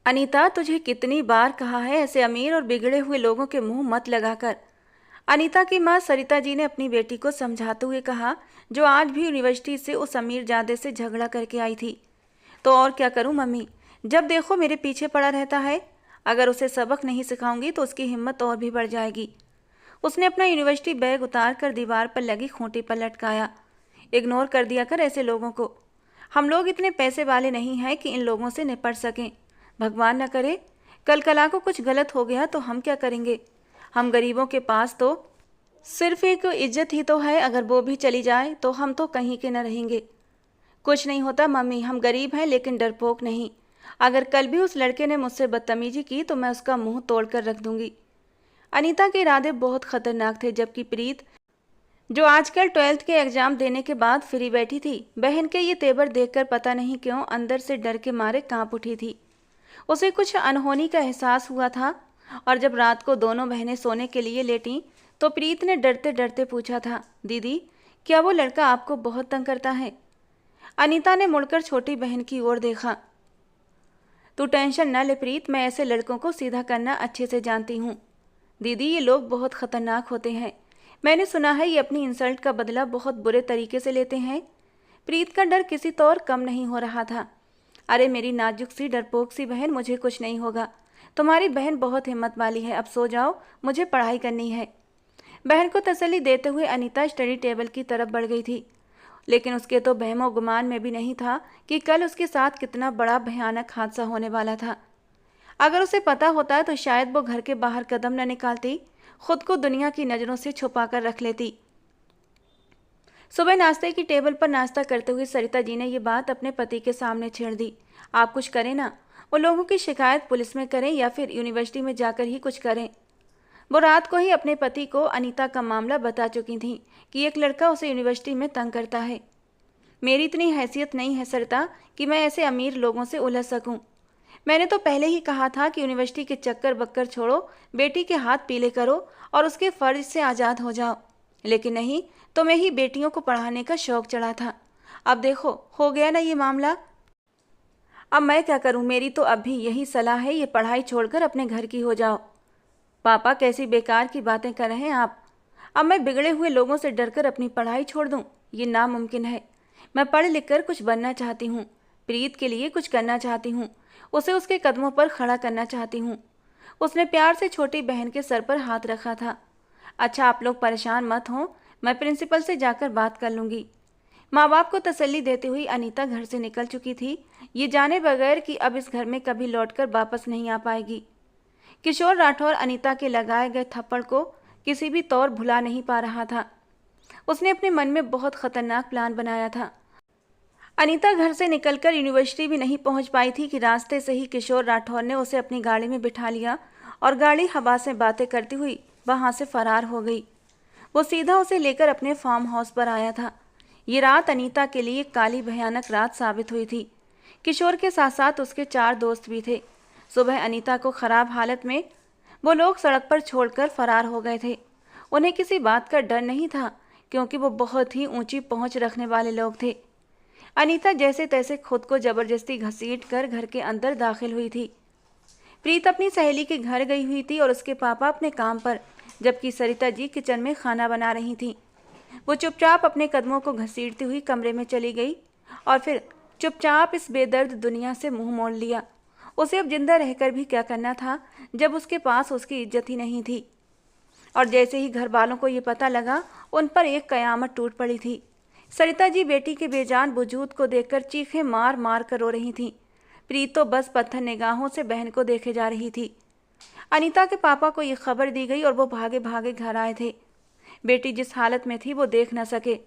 अनीता, तुझे कितनी बार कहा है ऐसे अमीर और बिगड़े हुए लोगों के मुंह मत लगाकर। अनीता की मां सरिता जी ने अपनी बेटी को समझाते हुए कहा, जो आज भी यूनिवर्सिटी से उस अमीरजादे से झगड़ा करके आई थी। तो और क्या करूं मम्मी, जब देखो मेरे पीछे पड़ा रहता है। अगर उसे सबक नहीं सिखाऊंगी तो उसकी हिम्मत और भी बढ़ जाएगी। उसने अपना यूनिवर्सिटी बैग उतार कर दीवार पर लगी खूंटी पर लटकाया। इग्नोर कर दिया कर ऐसे लोगों को। हम लोग इतने पैसे वाले नहीं हैं कि इन लोगों से निपट सकें। भगवान न करे कल कला को कुछ गलत हो गया तो हम क्या करेंगे। हम गरीबों के पास तो सिर्फ एक इज्जत ही तो है, अगर वो भी चली जाए तो हम तो कहीं के न रहेंगे। कुछ नहीं होता मम्मी, हम गरीब हैं लेकिन डरपोक नहीं। अगर कल भी उस लड़के ने मुझसे बदतमीजी की तो मैं उसका मुंह तोड़ कर रख दूंगी। अनीता के इरादे बहुत खतरनाक थे, जबकि प्रीत, जो आजकल 12th के एग्जाम देने के बाद फ्री बैठी थी, बहन के ये तेवर देखकर पता नहीं क्यों अंदर से डर के मारे कांप उठी थी। उसे कुछ अनहोनी का एहसास हुआ था। और जब रात को दोनों बहनें सोने के लिए लेटीं तो प्रीत ने डरते डरते पूछा था, दीदी, क्या वो लड़का आपको बहुत तंग करता है? अनीता ने मुड़कर छोटी बहन की ओर देखा। तू टेंशन न ले प्रीत, मैं ऐसे लड़कों को सीधा करना अच्छे से जानती हूँ। दीदी, ये लोग बहुत खतरनाक होते हैं। मैंने सुना है ये अपनी इंसल्ट का बदला बहुत बुरे तरीके से लेते हैं। प्रीत का डर किसी तौर कम नहीं हो रहा था। अरे मेरी नाजुक सी डरपोक सी बहन, मुझे कुछ नहीं होगा। तुम्हारी बहन बहुत हिम्मत वाली है, अब सो जाओ, मुझे पढ़ाई करनी है। बहन को तसल्ली देते हुए अनीता स्टडी टेबल की तरफ बढ़ गई थी। लेकिन उसके तो बहमो गुमान में भी नहीं था कि कल उसके साथ कितना बड़ा भयानक हादसा होने वाला था। अगर उसे पता होता तो शायद वो घर के बाहर कदम न निकालती, खुद को दुनिया की नज़रों से छुपा कर रख लेती। सुबह नाश्ते की टेबल पर नाश्ता करते हुए सरिता जी ने ये बात अपने पति के सामने छेड़ दी। आप कुछ करें ना, वो लोगों की शिकायत पुलिस में करें या फिर यूनिवर्सिटी में जाकर ही कुछ करें। वो रात को ही अपने पति को अनीता का मामला बता चुकी थी कि एक लड़का उसे यूनिवर्सिटी में तंग करता है। मेरी इतनी हैसियत नहीं है सरिता कि मैं ऐसे अमीर लोगों से उलझ सकूं। मैंने तो पहले ही कहा था कि यूनिवर्सिटी के चक्कर बक्कर छोड़ो, बेटी के हाथ पीले करो और उसके फर्ज से आज़ाद हो जाओ। लेकिन नहीं, तुम्हें ही बेटियों को पढ़ाने का शौक चढ़ा था। अब देखो, हो गया ना ये मामला। अब मैं क्या करूं, मेरी तो अब भी यही सलाह है, ये पढ़ाई छोड़कर अपने घर की हो जाओ। पापा, कैसी बेकार की बातें कर रहे हैं आप। अब मैं बिगड़े हुए लोगों से डरकर अपनी पढ़ाई छोड़ दूं, ये नामुमकिन है। मैं पढ़ लिख कर कुछ बनना चाहती हूँ, प्रीत के लिए कुछ करना चाहती हूँ, उसे उसके कदमों पर खड़ा करना चाहती हूँ। उसने प्यार से छोटी बहन के सर पर हाथ रखा था। अच्छा, आप लोग परेशान मत हो, मैं प्रिंसिपल से जाकर बात कर लूँगी। माँ बाप को तसल्ली देती हुई अनीता घर से निकल चुकी थी, ये जाने बगैर कि अब इस घर में कभी लौटकर वापस नहीं आ पाएगी। किशोर राठौर अनीता के लगाए गए थप्पड़ को किसी भी तौर भुला नहीं पा रहा था। उसने अपने मन में बहुत खतरनाक प्लान बनाया था। अनीता घर से निकलकर यूनिवर्सिटी भी नहीं पहुंच पाई थी कि रास्ते से ही किशोर राठौर ने उसे अपनी गाड़ी में बिठा लिया और गाड़ी हवा से बातें करती हुई वहां से फरार हो गई। वो सीधा उसे लेकर अपने फार्म हाउस पर आया था। ये रात अनीता के लिए एक काली भयानक रात साबित हुई थी। किशोर के साथ साथ उसके 4 दोस्त भी थे। सुबह अनीता को खराब हालत में वो लोग सड़क पर छोड़कर फरार हो गए थे। उन्हें किसी बात का डर नहीं था, क्योंकि वो बहुत ही ऊंची पहुंच रखने वाले लोग थे। अनीता जैसे तैसे खुद को जबरदस्ती घसीट कर घर के अंदर दाखिल हुई थी। प्रीत अपनी सहेली के घर गई हुई थी और उसके पापा अपने काम पर, जबकि सरिता जी किचन में खाना बना रही थी। वो चुपचाप अपने कदमों को घसीटती हुई कमरे में चली गई और फिर चुपचाप इस बेदर्द दुनिया से मुंह मोड़ लिया। उसे अब जिंदा रहकर भी क्या करना था, जब उसके पास उसकी इज्जत ही नहीं थी। और जैसे ही घर वालों को ये पता लगा, उन पर एक कयामत टूट पड़ी थी। सरिता जी बेटी के बेजान वजूद को देखकर चीखें मार मार कर रो रही थीं। प्रीत तो बस पत्थर निगाहों से बहन को देखे जा रही थी। अनीता के पापा को ये खबर दी गई और वो भागे भागे घर आए थे। बेटी जिस हालत में थी वो देख न सके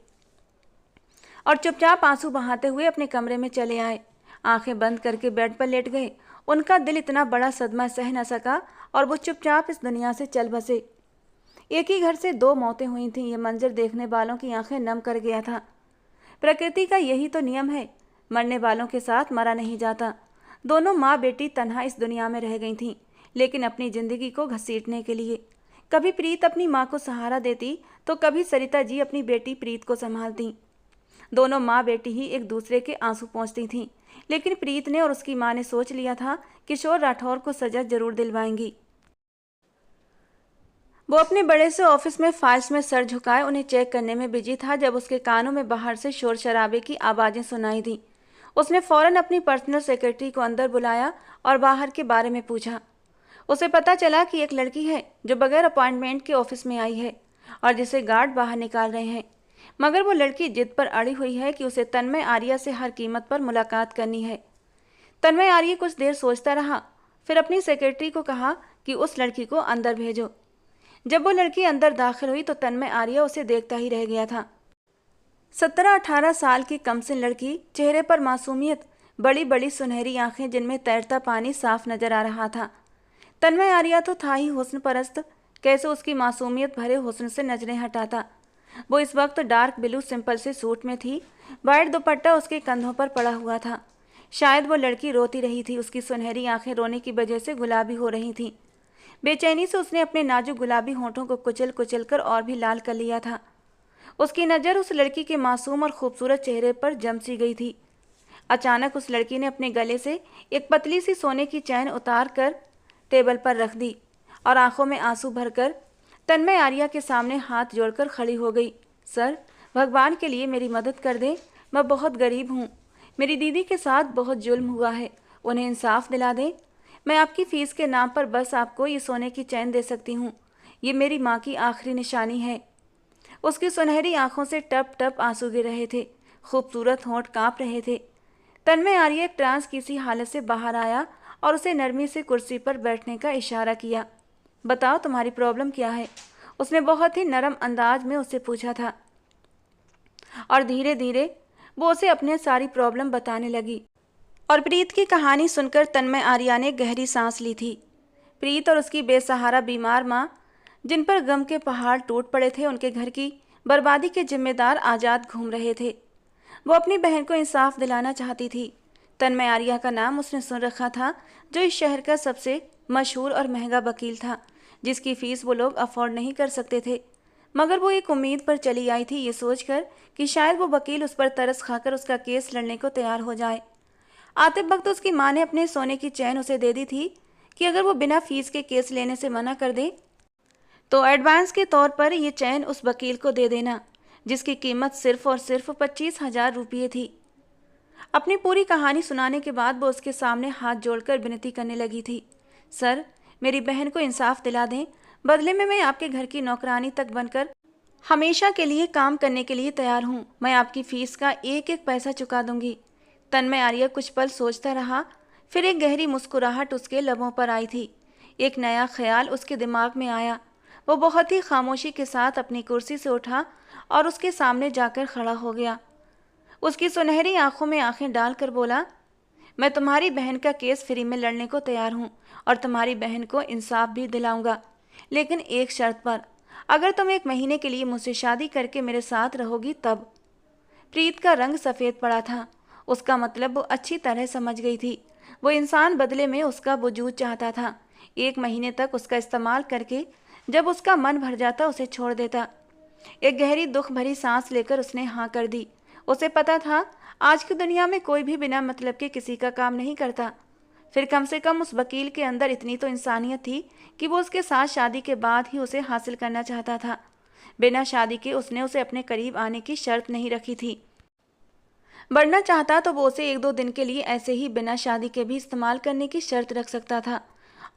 और चुपचाप आंसू बहाते हुए अपने कमरे में चले आए। आंखें बंद करके बेड पर लेट गए। उनका दिल इतना बड़ा सदमा सह न सका और वो चुपचाप इस दुनिया से चल बसे। एक ही घर से 2 मौतें हुई थीं। ये मंजर देखने वालों की आंखें नम कर गया था। प्रकृति का यही तो नियम है, मरने वालों के साथ मरा नहीं जाता। दोनों माँ बेटी तन्हा इस दुनिया में रह गई थीं, लेकिन अपनी जिंदगी को घसीटने के लिए। कभी प्रीत अपनी माँ को सहारा देती तो कभी सरिता जी अपनी बेटी प्रीत को संभालती। दोनों माँ बेटी ही एक दूसरे के आंसू पोंछती थीं, लेकिन प्रीत ने और उसकी माँ ने सोच लिया था किशोर राठौर को सजा जरूर दिलवाएंगी। वो अपने बड़े से ऑफिस में फाइल्स में सर झुकाए उन्हें चेक करने में बिजी था जब उसके कानों में बाहर से शोर शराबे की आवाज़ें सुनाई दी। उसने फौरन अपनी पर्सनल सेक्रेटरी को अंदर बुलाया और बाहर के बारे में पूछा। उसे पता चला कि एक लड़की है जो बगैर अपॉइंटमेंट के ऑफिस में आई है और जिसे गार्ड बाहर निकाल रहे हैं, मगर वो लड़की जिद पर अड़ी हुई है कि उसे तन्मय आर्या से हर कीमत पर मुलाकात करनी है। तन्मय आर्या कुछ देर सोचता रहा, फिर अपनी सेक्रेटरी को कहा कि उस लड़की को अंदर भेजो। जब वो लड़की अंदर दाखिल हुई तो तन्मय आर्या उसे देखता ही रह गया था। 17-18 साल की कमसिन लड़की, चेहरे पर मासूमियत, बड़ी बड़ी सुनहरी आंखें जिनमें तैरता पानी साफ नजर आ रहा था। तन्मय आर्या तो था ही हुस्न परस्त, कैसे उसकी मासूमियत भरे हुस्न से नजरें हटाता। वो इस वक्त डार्क ब्लू सिंपल से सूट में थी, वाइट दुपट्टा उसके कंधों पर पड़ा हुआ था। शायद वो लड़की रोती रही थी, उसकी सुनहरी आंखें रोने की वजह से गुलाबी हो रही थीं। बेचैनी से उसने अपने नाजुक गुलाबी होठों को कुचल कुचल कर और भी लाल कर लिया था। उसकी नज़र उस लड़की के मासूम और खूबसूरत चेहरे पर जम सी गई थी। अचानक उस लड़की ने अपने गले से एक पतली सी सोने की चैन उतार कर टेबल पर रख दी और आंखों में आंसू भरकर तन्मय आर्या के सामने हाथ जोड़कर खड़ी हो गई। सर, भगवान के लिए मेरी मदद कर दें, मैं बहुत गरीब हूँ। मेरी दीदी के साथ बहुत जुल्म हुआ है, उन्हें इंसाफ दिला दें। मैं आपकी फ़ीस के नाम पर बस आपको ये सोने की चैन दे सकती हूँ। ये मेरी माँ की आखिरी निशानी है। उसकी सुनहरी आंखों से टप टप आंसू गिर रहे थे, खूबसूरत होंठ काँप रहे थे। तन्मय आर्या एक ट्रांस की सी हालत से बाहर आया और उसे नरमी से कुर्सी पर बैठने का इशारा किया। बताओ तुम्हारी प्रॉब्लम क्या है? उसने बहुत ही नरम अंदाज में उससे पूछा था और धीरे धीरे वो उसे अपने सारी प्रॉब्लम बताने लगी। और प्रीत की कहानी सुनकर तन्मय आर्या ने गहरी सांस ली थी। प्रीत और उसकी बेसहारा बीमार माँ, जिन पर गम के पहाड़ टूट पड़े थे, उनके घर की बर्बादी के जिम्मेदार आज़ाद घूम रहे थे। वो अपनी बहन को इंसाफ दिलाना चाहती थी। तन्मय आर्या का नाम उसने सुन रखा था, जो इस शहर का सबसे मशहूर और महंगा वकील था, जिसकी फ़ीस वो लोग अफोर्ड नहीं कर सकते थे। मगर वो एक उम्मीद पर चली आई थी, ये सोचकर कि शायद वो वकील उस पर तरस खाकर उसका केस लड़ने को तैयार हो जाए। आते वक्त उसकी माँ ने अपने सोने की चैन उसे दे दी थी कि अगर वो बिना फीस के केस लेने से मना कर दे तो एडवांस के तौर पर ये चैन उस वकील को दे देना, जिसकी कीमत सिर्फ और सिर्फ 25,000 रुपये थी। अपनी पूरी कहानी सुनाने के बाद वो उसके सामने हाथ जोड़कर विनती करने लगी थी। सर, मेरी बहन को इंसाफ दिला दें, बदले में मैं आपके घर की नौकरानी तक बनकर हमेशा के लिए काम करने के लिए तैयार हूँ। मैं आपकी फ़ीस का एक एक पैसा चुका दूंगी। तन्मय आर्या कुछ पल सोचता रहा, फिर एक गहरी मुस्कुराहट उसके लबों पर आई थी। एक नया ख्याल उसके दिमाग में आया। वो बहुत ही खामोशी के साथ अपनी कुर्सी से उठा और उसके सामने जाकर खड़ा हो गया। उसकी सुनहरी आंखों में आंखें डालकर बोला, मैं तुम्हारी बहन का केस फ्री में लड़ने को तैयार हूँ और तुम्हारी बहन को इंसाफ भी दिलाऊंगा, लेकिन एक शर्त पर, अगर तुम 1 महीने के लिए मुझसे शादी करके मेरे साथ रहोगी तब। प्रीत का रंग सफ़ेद पड़ा था। उसका मतलब वो अच्छी तरह समझ गई थी। वो इंसान बदले में उसका वजूद चाहता था। 1 महीने तक उसका इस्तेमाल करके जब उसका मन भर जाता उसे छोड़ देता। एक गहरी दुख भरी सांस लेकर उसने हाँ कर दी। उसे पता था आज की दुनिया में कोई भी बिना मतलब के किसी का काम नहीं करता। फिर कम से कम उस वकील के अंदर इतनी तो इंसानियत थी कि वो उसके साथ शादी के बाद ही उसे हासिल करना चाहता था। बिना शादी के उसने उसे अपने करीब आने की शर्त नहीं रखी थी। बढ़ना चाहता तो वो उसे 1-2 दिन के लिए ऐसे ही बिना शादी के भी इस्तेमाल करने की शर्त रख सकता था।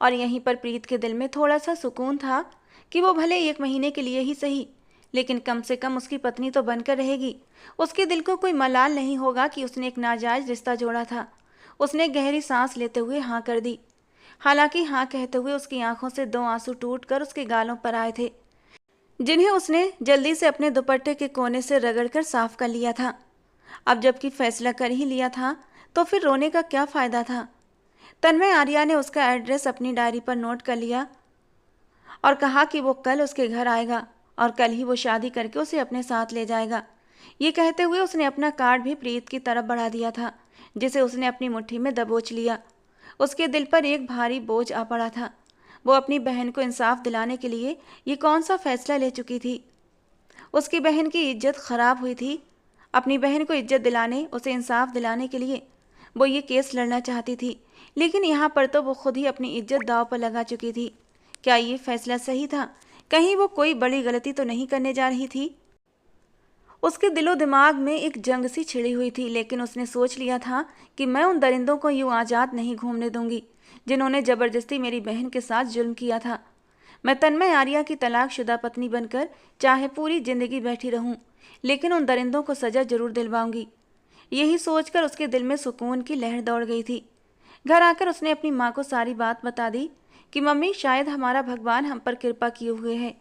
और यहीं पर प्रीत के दिल में थोड़ा सा सुकून था कि वो भले 1 महीने के लिए ही सही, लेकिन कम से कम उसकी पत्नी तो बनकर रहेगी। उसके दिल को कोई मलाल नहीं होगा कि उसने एक नाजायज़ रिश्ता जोड़ा था। उसने गहरी सांस लेते हुए हाँ कर दी। हालांकि हाँ कहते हुए उसकी आंखों से 2 आंसू टूटकर उसके गालों पर आए थे, जिन्हें उसने जल्दी से अपने दुपट्टे के कोने से रगड़कर साफ कर लिया था। अब जबकि फैसला कर ही लिया था तो फिर रोने का क्या फ़ायदा था। तन्मय आर्या ने उसका एड्रेस अपनी डायरी पर नोट कर लिया और कहा कि वो कल उसके घर आएगा और कल ही वो शादी करके उसे अपने साथ ले जाएगा। ये कहते हुए उसने अपना कार्ड भी प्रीत की तरफ बढ़ा दिया था, जिसे उसने अपनी मुट्ठी में दबोच लिया। उसके दिल पर एक भारी बोझ आ पड़ा था। वो अपनी बहन को इंसाफ दिलाने के लिए ये कौन सा फैसला ले चुकी थी। उसकी बहन की इज्जत खराब हुई थी अपनी बहन को इज्जत दिलाने, उसे इंसाफ दिलाने के लिए वो ये केस लड़ना चाहती थी, लेकिन यहाँ पर तो वो खुद ही अपनी इज्जत दांव पर लगा चुकी थी। क्या ये फैसला सही था? कहीं वो कोई बड़ी गलती तो नहीं करने जा रही थी? उसके दिलो दिमाग में एक जंग सी छिड़ी हुई थी, लेकिन उसने सोच लिया था कि मैं उन दरिंदों को यूं आज़ाद नहीं घूमने दूंगी जिन्होंने ज़बरदस्ती मेरी बहन के साथ जुल्म किया था। मैं तन्मय आर्या की तलाकशुदा पत्नी बनकर चाहे पूरी जिंदगी बैठी रहूं, लेकिन उन दरिंदों को सज़ा जरूर दिलवाऊंगी। यही सोचकर उसके दिल में सुकून की लहर दौड़ गई थी। घर आकर उसने अपनी माँ को सारी बात बता दी कि मम्मी, शायद हमारा भगवान हम पर कृपा किए हुए है,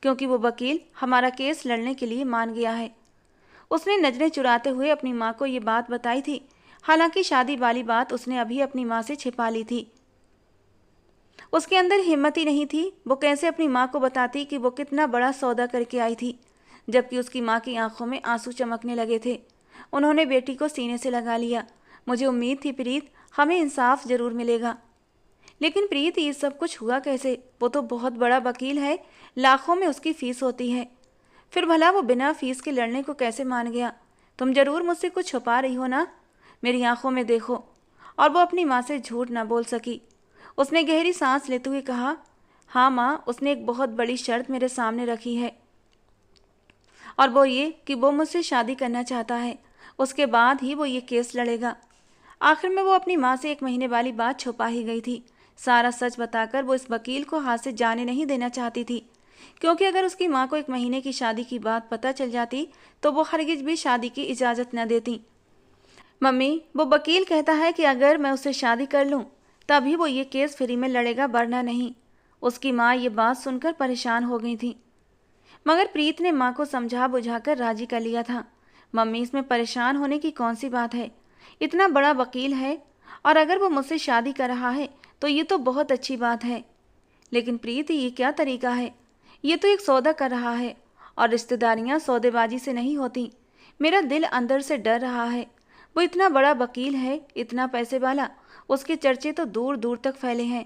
क्योंकि वो वकील हमारा केस लड़ने के लिए मान गया है। उसने नजरें चुराते हुए अपनी माँ को ये बात बताई थी। हालांकि शादी वाली बात उसने अभी अपनी माँ से छिपा ली थी। उसके अंदर हिम्मत ही नहीं थी। वो कैसे अपनी माँ को बताती कि वो कितना बड़ा सौदा करके आई थी, जबकि उसकी माँ की आंखों में आंसू चमकने लगे थे। उन्होंने बेटी को सीने से लगा लिया। मुझे उम्मीद थी प्रीत, हमें इंसाफ जरूर मिलेगा। लेकिन प्रीत, ये सब कुछ हुआ कैसे? वो तो बहुत बड़ा वकील है, लाखों में उसकी फीस होती है। फिर भला वो बिना फीस के लड़ने को कैसे मान गया? तुम जरूर मुझसे कुछ छुपा रही हो ना? मेरी आंखों में देखो। और वो अपनी माँ से झूठ ना बोल सकी। उसने गहरी सांस लेते हुए कहा, हाँ माँ, उसने एक बहुत बड़ी शर्त मेरे सामने रखी है, और वो ये कि वो मुझसे शादी करना चाहता है। उसके बाद ही वो ये केस लड़ेगा। आखिर में वो अपनी माँ से 1 महीने वाली बात छुपा ही गई थी। सारा सच बताकर वो इस वकील को हाथ से जाने नहीं देना चाहती थी, क्योंकि अगर उसकी माँ को 1 महीने की शादी की बात पता चल जाती तो वो हरगिज भी शादी की इजाज़त न देती। मम्मी, वो वकील कहता है कि अगर मैं उससे शादी कर लूँ तभी वो ये केस फ्री में लड़ेगा, वरना नहीं। उसकी माँ ये बात सुनकर परेशान हो गई थी, मगर प्रीत ने माँ को समझा बुझाकर राजी कर लिया था। मम्मी, इसमें परेशान होने की कौन सी बात है? इतना बड़ा वकील है, और अगर वो मुझसे शादी कर रहा है तो ये तो बहुत अच्छी बात है। लेकिन प्रीत, ये क्या तरीका है? ये तो एक सौदा कर रहा है, और रिश्तेदारियां सौदेबाजी से नहीं होती। मेरा दिल अंदर से डर रहा है। वो इतना बड़ा वकील है, इतना पैसे वाला, उसके चर्चे तो दूर दूर तक फैले हैं।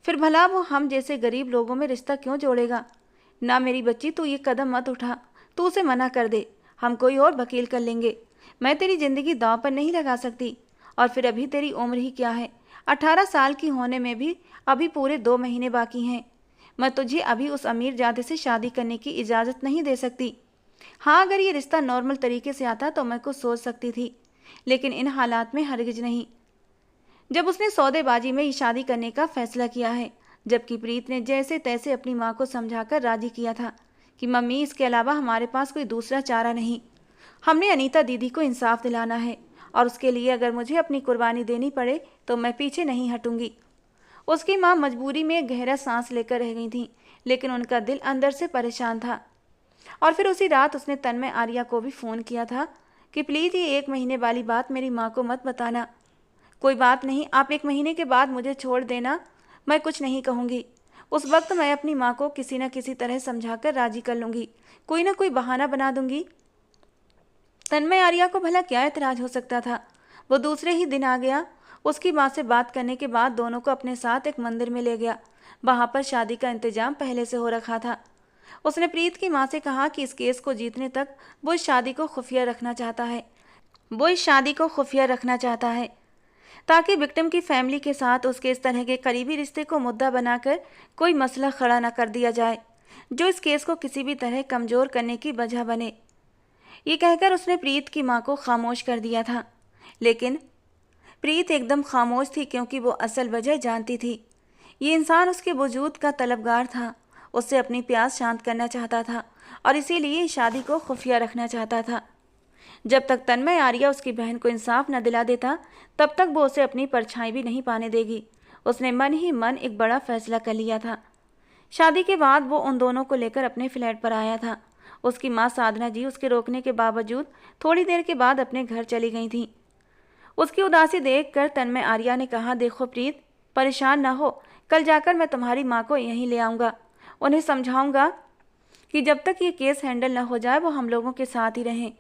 फिर भला वो हम जैसे गरीब लोगों में रिश्ता क्यों जोड़ेगा? ना मेरी बच्ची, तू ये कदम मत उठा। तू उसे मना कर दे। हम कोई और वकील कर लेंगे। मैं तेरी जिंदगी दांव पर नहीं लगा सकती। और फिर अभी तेरी उम्र ही क्या है? 18 साल की होने में भी अभी पूरे 2 महीने बाकी हैं। मैं तुझे अभी उस अमीर जादे से शादी करने की इजाज़त नहीं दे सकती। हाँ, अगर ये रिश्ता नॉर्मल तरीके से आता तो मैं कुछ सोच सकती थी, लेकिन इन हालात में हरगिज नहीं। जब उसने सौदेबाजी में ये शादी करने का फैसला किया है, जबकि प्रीत ने जैसे तैसे अपनी माँ को समझाकर राजी किया था कि मम्मी, इसके अलावा हमारे पास कोई दूसरा चारा नहीं। हमने अनीता दीदी को इंसाफ दिलाना है, और उसके लिए अगर मुझे अपनी कुर्बानी देनी पड़े तो मैं पीछे नहीं हटूंगी। उसकी माँ मजबूरी में गहरा सांस लेकर रह गई थी, लेकिन उनका दिल अंदर से परेशान था। और फिर उसी रात उसने तन्मय आर्या को भी फ़ोन किया था कि प्लीज़ ये 1 महीने वाली बात मेरी माँ को मत बताना। कोई बात नहीं, आप 1 महीने के बाद मुझे छोड़ देना, मैं कुछ नहीं कहूँगी। उस वक्त मैं अपनी माँ को किसी न किसी तरह समझाकर राजी कर लूँगी, कोई ना कोई बहाना बना दूँगी। तन्मय आर्या को भला क्या एतराज़ हो सकता था? वो दूसरे ही दिन आ गया। उसकी माँ से बात करने के बाद दोनों को अपने साथ एक मंदिर में ले गया। वहाँ पर शादी का इंतजाम पहले से हो रखा था। उसने प्रीत की माँ से कहा कि इस केस को जीतने तक वो इस शादी को खुफिया रखना चाहता है। ताकि विक्टिम की फैमिली के साथ उसके इस तरह के करीबी रिश्ते को मुद्दा बनाकर कोई मसला खड़ा न कर दिया जाए, जो इस केस को किसी भी तरह कमज़ोर करने की वजह बने। ये कहकर उसने प्रीत की माँ को खामोश कर दिया था। लेकिन प्रीत एकदम खामोश थी, क्योंकि वो असल वजह जानती थी। ये इंसान उसके वजूद का तलबगार था, उससे अपनी प्यास शांत करना चाहता था, और इसीलिए शादी को खुफिया रखना चाहता था। जब तक तन्मय आर्या उसकी बहन को इंसाफ न दिला देता, तब तक वो उसे अपनी परछाई भी नहीं पाने देगी। उसने मन ही मन एक बड़ा फैसला कर लिया था। शादी के बाद वो उन दोनों को लेकर अपने फ्लैट पर आया था। उसकी माँ साधना जी उसके रोकने के बावजूद थोड़ी देर के बाद अपने घर चली गई थी। उसकी उदासी देखकर तन्मय आर्या ने कहा, देखो प्रीत, परेशान ना हो, कल जाकर मैं तुम्हारी माँ को यहीं ले आऊँगा। उन्हें समझाऊंगा कि जब तक ये केस हैंडल न हो जाए वो हम लोगों के साथ ही रहें,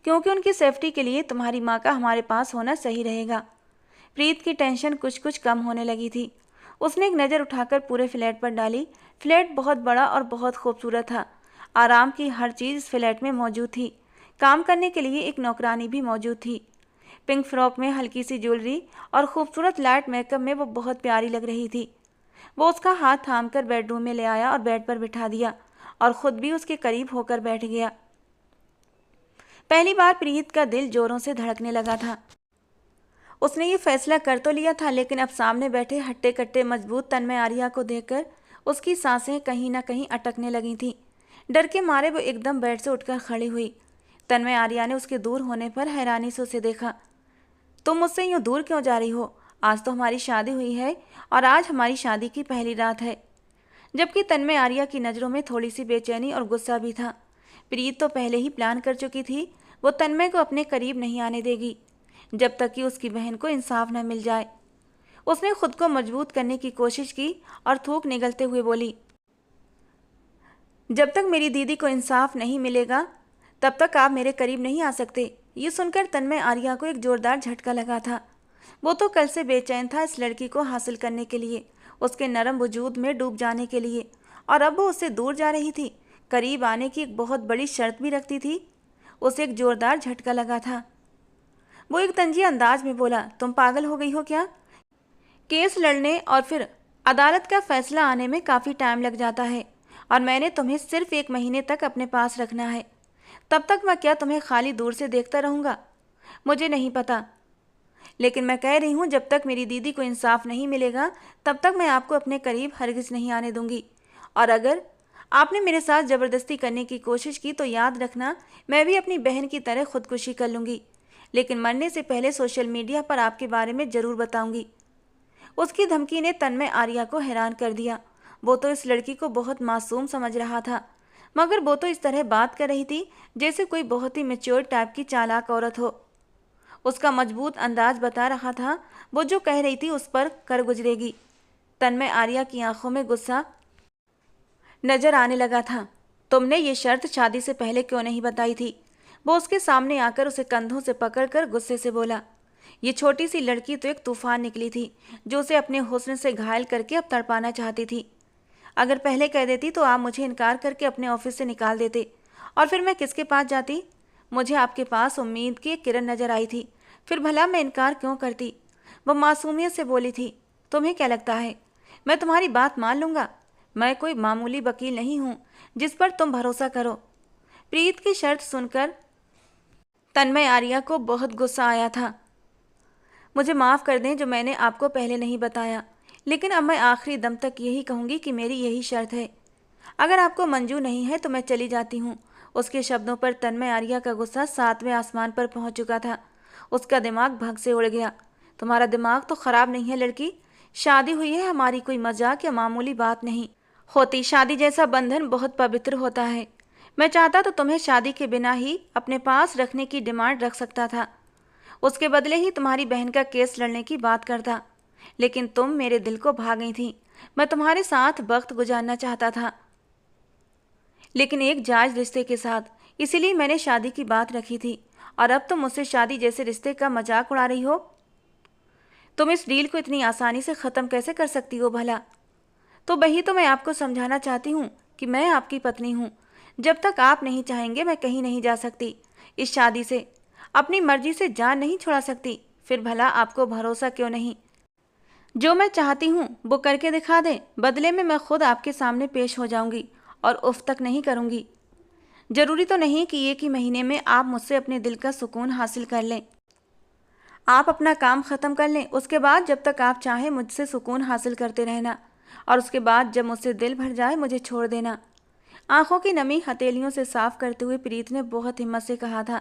क्योंकि उनकी सेफ्टी के लिए तुम्हारी माँ का हमारे पास होना सही रहेगा। प्रीत की टेंशन कुछ कुछ कम होने लगी थी। उसने एक नज़र उठाकर पूरे फ्लैट पर डाली। फ्लैट बहुत बड़ा और बहुत खूबसूरत था। आराम की हर चीज़ इस फ्लैट में मौजूद थी। काम करने के लिए एक नौकरानी भी मौजूद थी। पिंक फ्रॉक में हल्की सी ज्वेलरी और खूबसूरत लाइट मेकअप में वो बहुत प्यारी लग रही थी। वो उसका हाथ थामकर बेडरूम में ले आया और बेड पर बिठा दिया और खुद भी उसके करीब होकर बैठ गया। पहली बार प्रीत का दिल जोरों से धड़कने लगा था। उसने ये फैसला कर तो लिया था, लेकिन अब सामने बैठे हट्टे कट्टे मजबूत तन्मय आर्या को देखकर उसकी सांसें कहीं ना कहीं अटकने लगी थीं। डर के मारे वो एकदम बेड से उठकर खड़ी हुई। तन्मय आर्या ने उसके दूर होने पर हैरानी से उसे देखा। तुम मुझसे यूं दूर क्यों जा रही हो? आज तो हमारी शादी हुई है और आज हमारी शादी की पहली रात है। जबकि तन्मय आर्या की नज़रों में थोड़ी सी बेचैनी और गुस्सा भी था। प्रीत तो पहले ही प्लान कर चुकी थी, वो तन्मय को अपने करीब नहीं आने देगी जब तक कि उसकी बहन को इंसाफ न मिल जाए। उसने खुद को मजबूत करने की कोशिश की और थूक निगलते हुए बोली, जब तक मेरी दीदी को इंसाफ नहीं मिलेगा तब तक आप मेरे करीब नहीं आ सकते। ये सुनकर तन्मय आर्या को एक जोरदार झटका लगा था। वो तो कल से बेचैन था इस लड़की को हासिल करने के लिए, उसके नरम वजूद में डूब जाने के लिए, और अब वो उससे दूर जा रही थी। करीब आने की एक बहुत बड़ी शर्त भी रखती थी। उसे एक जोरदार झटका लगा था। वो एक तंजी अंदाज में बोला, तुम पागल हो गई हो क्या? केस लड़ने और फिर अदालत का फैसला आने में काफ़ी टाइम लग जाता है और मैंने तुम्हें सिर्फ 1 महीने तक अपने पास रखना है। तब तक मैं क्या तुम्हें खाली दूर से देखता रहूँगा? मुझे नहीं पता, लेकिन मैं कह रही हूँ जब तक मेरी दीदी को इंसाफ नहीं मिलेगा तब तक मैं आपको अपने करीब हरगिज़ नहीं आने दूंगी। और अगर आपने मेरे साथ ज़बरदस्ती करने की कोशिश की तो याद रखना, मैं भी अपनी बहन की तरह खुदकुशी कर लूँगी, लेकिन मरने से पहले सोशल मीडिया पर आपके बारे में ज़रूर बताऊँगी। उसकी धमकी ने तन्मय आर्या को हैरान कर दिया। वो तो इस लड़की को बहुत मासूम समझ रहा था, मगर वो तो इस तरह बात कर रही थी जैसे कोई बहुत ही मैच्योर टाइप की चालाक औरत हो। उसका मजबूत अंदाज बता रहा था वो जो कह रही थी उस पर कर गुजरेगी। तन्मय आर्या की आंखों में गुस्सा नजर आने लगा था। तुमने ये शर्त शादी से पहले क्यों नहीं बताई थी? वो उसके सामने आकर उसे कंधों से पकड़कर गुस्से से बोला। ये छोटी सी लड़की तो एक तूफान निकली थी जो उसे अपने हुस्न से घायल करके अब तड़पाना चाहती थी। अगर पहले कह देती तो आप मुझे इनकार करके अपने ऑफिस से निकाल देते और फिर मैं किसके पास जाती? मुझे आपके पास उम्मीद की एक किरण नजर आई थी, फिर भला मैं इनकार क्यों करती? वो मासूमियत से बोली थी। तुम्हें क्या लगता है मैं तुम्हारी बात मान लूँगा? मैं कोई मामूली वकील नहीं हूँ जिस पर तुम भरोसा करो। प्रीत की शर्त सुनकर तन्मय आर्या को बहुत गुस्सा आया था। मुझे माफ़ कर दें जो मैंने आपको पहले नहीं बताया, लेकिन अब मैं आखिरी दम तक यही कहूँगी कि मेरी यही शर्त है। अगर आपको मंजूर नहीं है तो मैं चली जाती हूँ। उसके शब्दों पर तन्मय आर्या का गुस्सा 7वें आसमान पर पहुँच चुका था। उसका दिमाग भग से उड़ गया। तुम्हारा दिमाग तो ख़राब नहीं है लड़की? शादी हुई है हमारी, कोई मजाक या मामूली बात नहीं होती। शादी जैसा बंधन बहुत पवित्र होता है। मैं चाहता तो तुम्हें शादी के बिना ही अपने पास रखने की डिमांड रख सकता था। उसके बदले ही तुम्हारी बहन का केस लड़ने की बात करता, लेकिन तुम मेरे दिल को भा गई थी। मैं तुम्हारे साथ वक्त गुजारना चाहता था, लेकिन एक जायज़ रिश्ते के साथ, इसीलिए मैंने शादी की बात रखी थी। और अब तुम मुझसे शादी जैसे रिश्ते का मजाक उड़ा रही हो। तुम इस डील को इतनी आसानी से ख़त्म कैसे कर सकती हो भला? तो वही तो मैं आपको समझाना चाहती हूँ कि मैं आपकी पत्नी हूँ। जब तक आप नहीं चाहेंगे मैं कहीं नहीं जा सकती। इस शादी से अपनी मर्जी से जान नहीं छुड़ा सकती। फिर भला आपको भरोसा क्यों नहीं? जो मैं चाहती हूँ वो करके दिखा दें, बदले में मैं खुद आपके सामने पेश हो जाऊंगी और उफ तक नहीं करूंगी। जरूरी तो नहीं कि 1 ही महीने में आप मुझसे अपने दिल का सुकून हासिल कर लें। आप अपना काम ख़त्म कर लें, उसके बाद जब तक आप चाहें मुझसे सुकून हासिल करते रहना, और उसके बाद जब मुझसे दिल भर जाए मुझे छोड़ देना। आंखों की नमी हथेलियों से साफ करते हुए प्रीत ने बहुत हिम्मत से कहा था।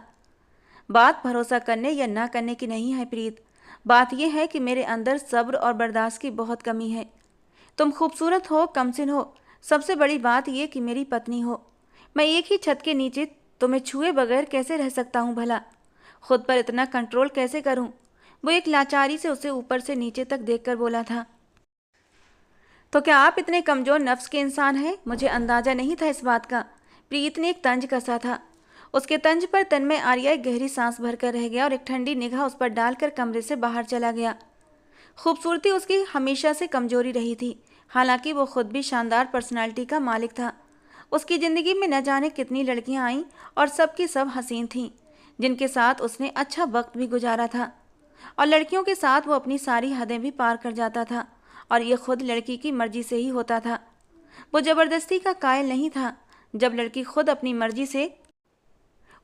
बात भरोसा करने या ना करने की नहीं है प्रीत, बात यह है कि मेरे अंदर सब्र और बर्दाश्त की बहुत कमी है। तुम खूबसूरत हो, कमसिन हो, सबसे बड़ी बात यह कि मेरी पत्नी हो। मैं एक ही छत के नीचे तुम्हें छुए बगैर कैसे रह सकता हूँ भला? खुद पर इतना कंट्रोल कैसे करूँ? वो एक लाचारी से उसे ऊपर से नीचे तक देखकर बोला था। तो क्या आप इतने कमज़ोर नफ्स के इंसान हैं? मुझे अंदाज़ा नहीं था इस बात का। प्रीत ने एक तंज कसा था। उसके तंज पर तन्मय आर्या एक गहरी सांस भरकर रह गया और एक ठंडी निगाह उस पर डालकर कमरे से बाहर चला गया। खूबसूरती उसकी हमेशा से कमजोरी रही थी, हालांकि वो खुद भी शानदार पर्सनालिटी का मालिक था। उसकी ज़िंदगी में न जाने कितनी लड़कियां आईं और सब की सब हसीन थीं, जिनके साथ उसने अच्छा वक्त भी गुजारा था। और लड़कियों के साथ वो अपनी सारी हदें भी पार कर जाता था, और ये खुद लड़की की मर्जी से ही होता था। वो ज़बरदस्ती का कायल नहीं था। जब लड़की खुद अपनी मर्जी से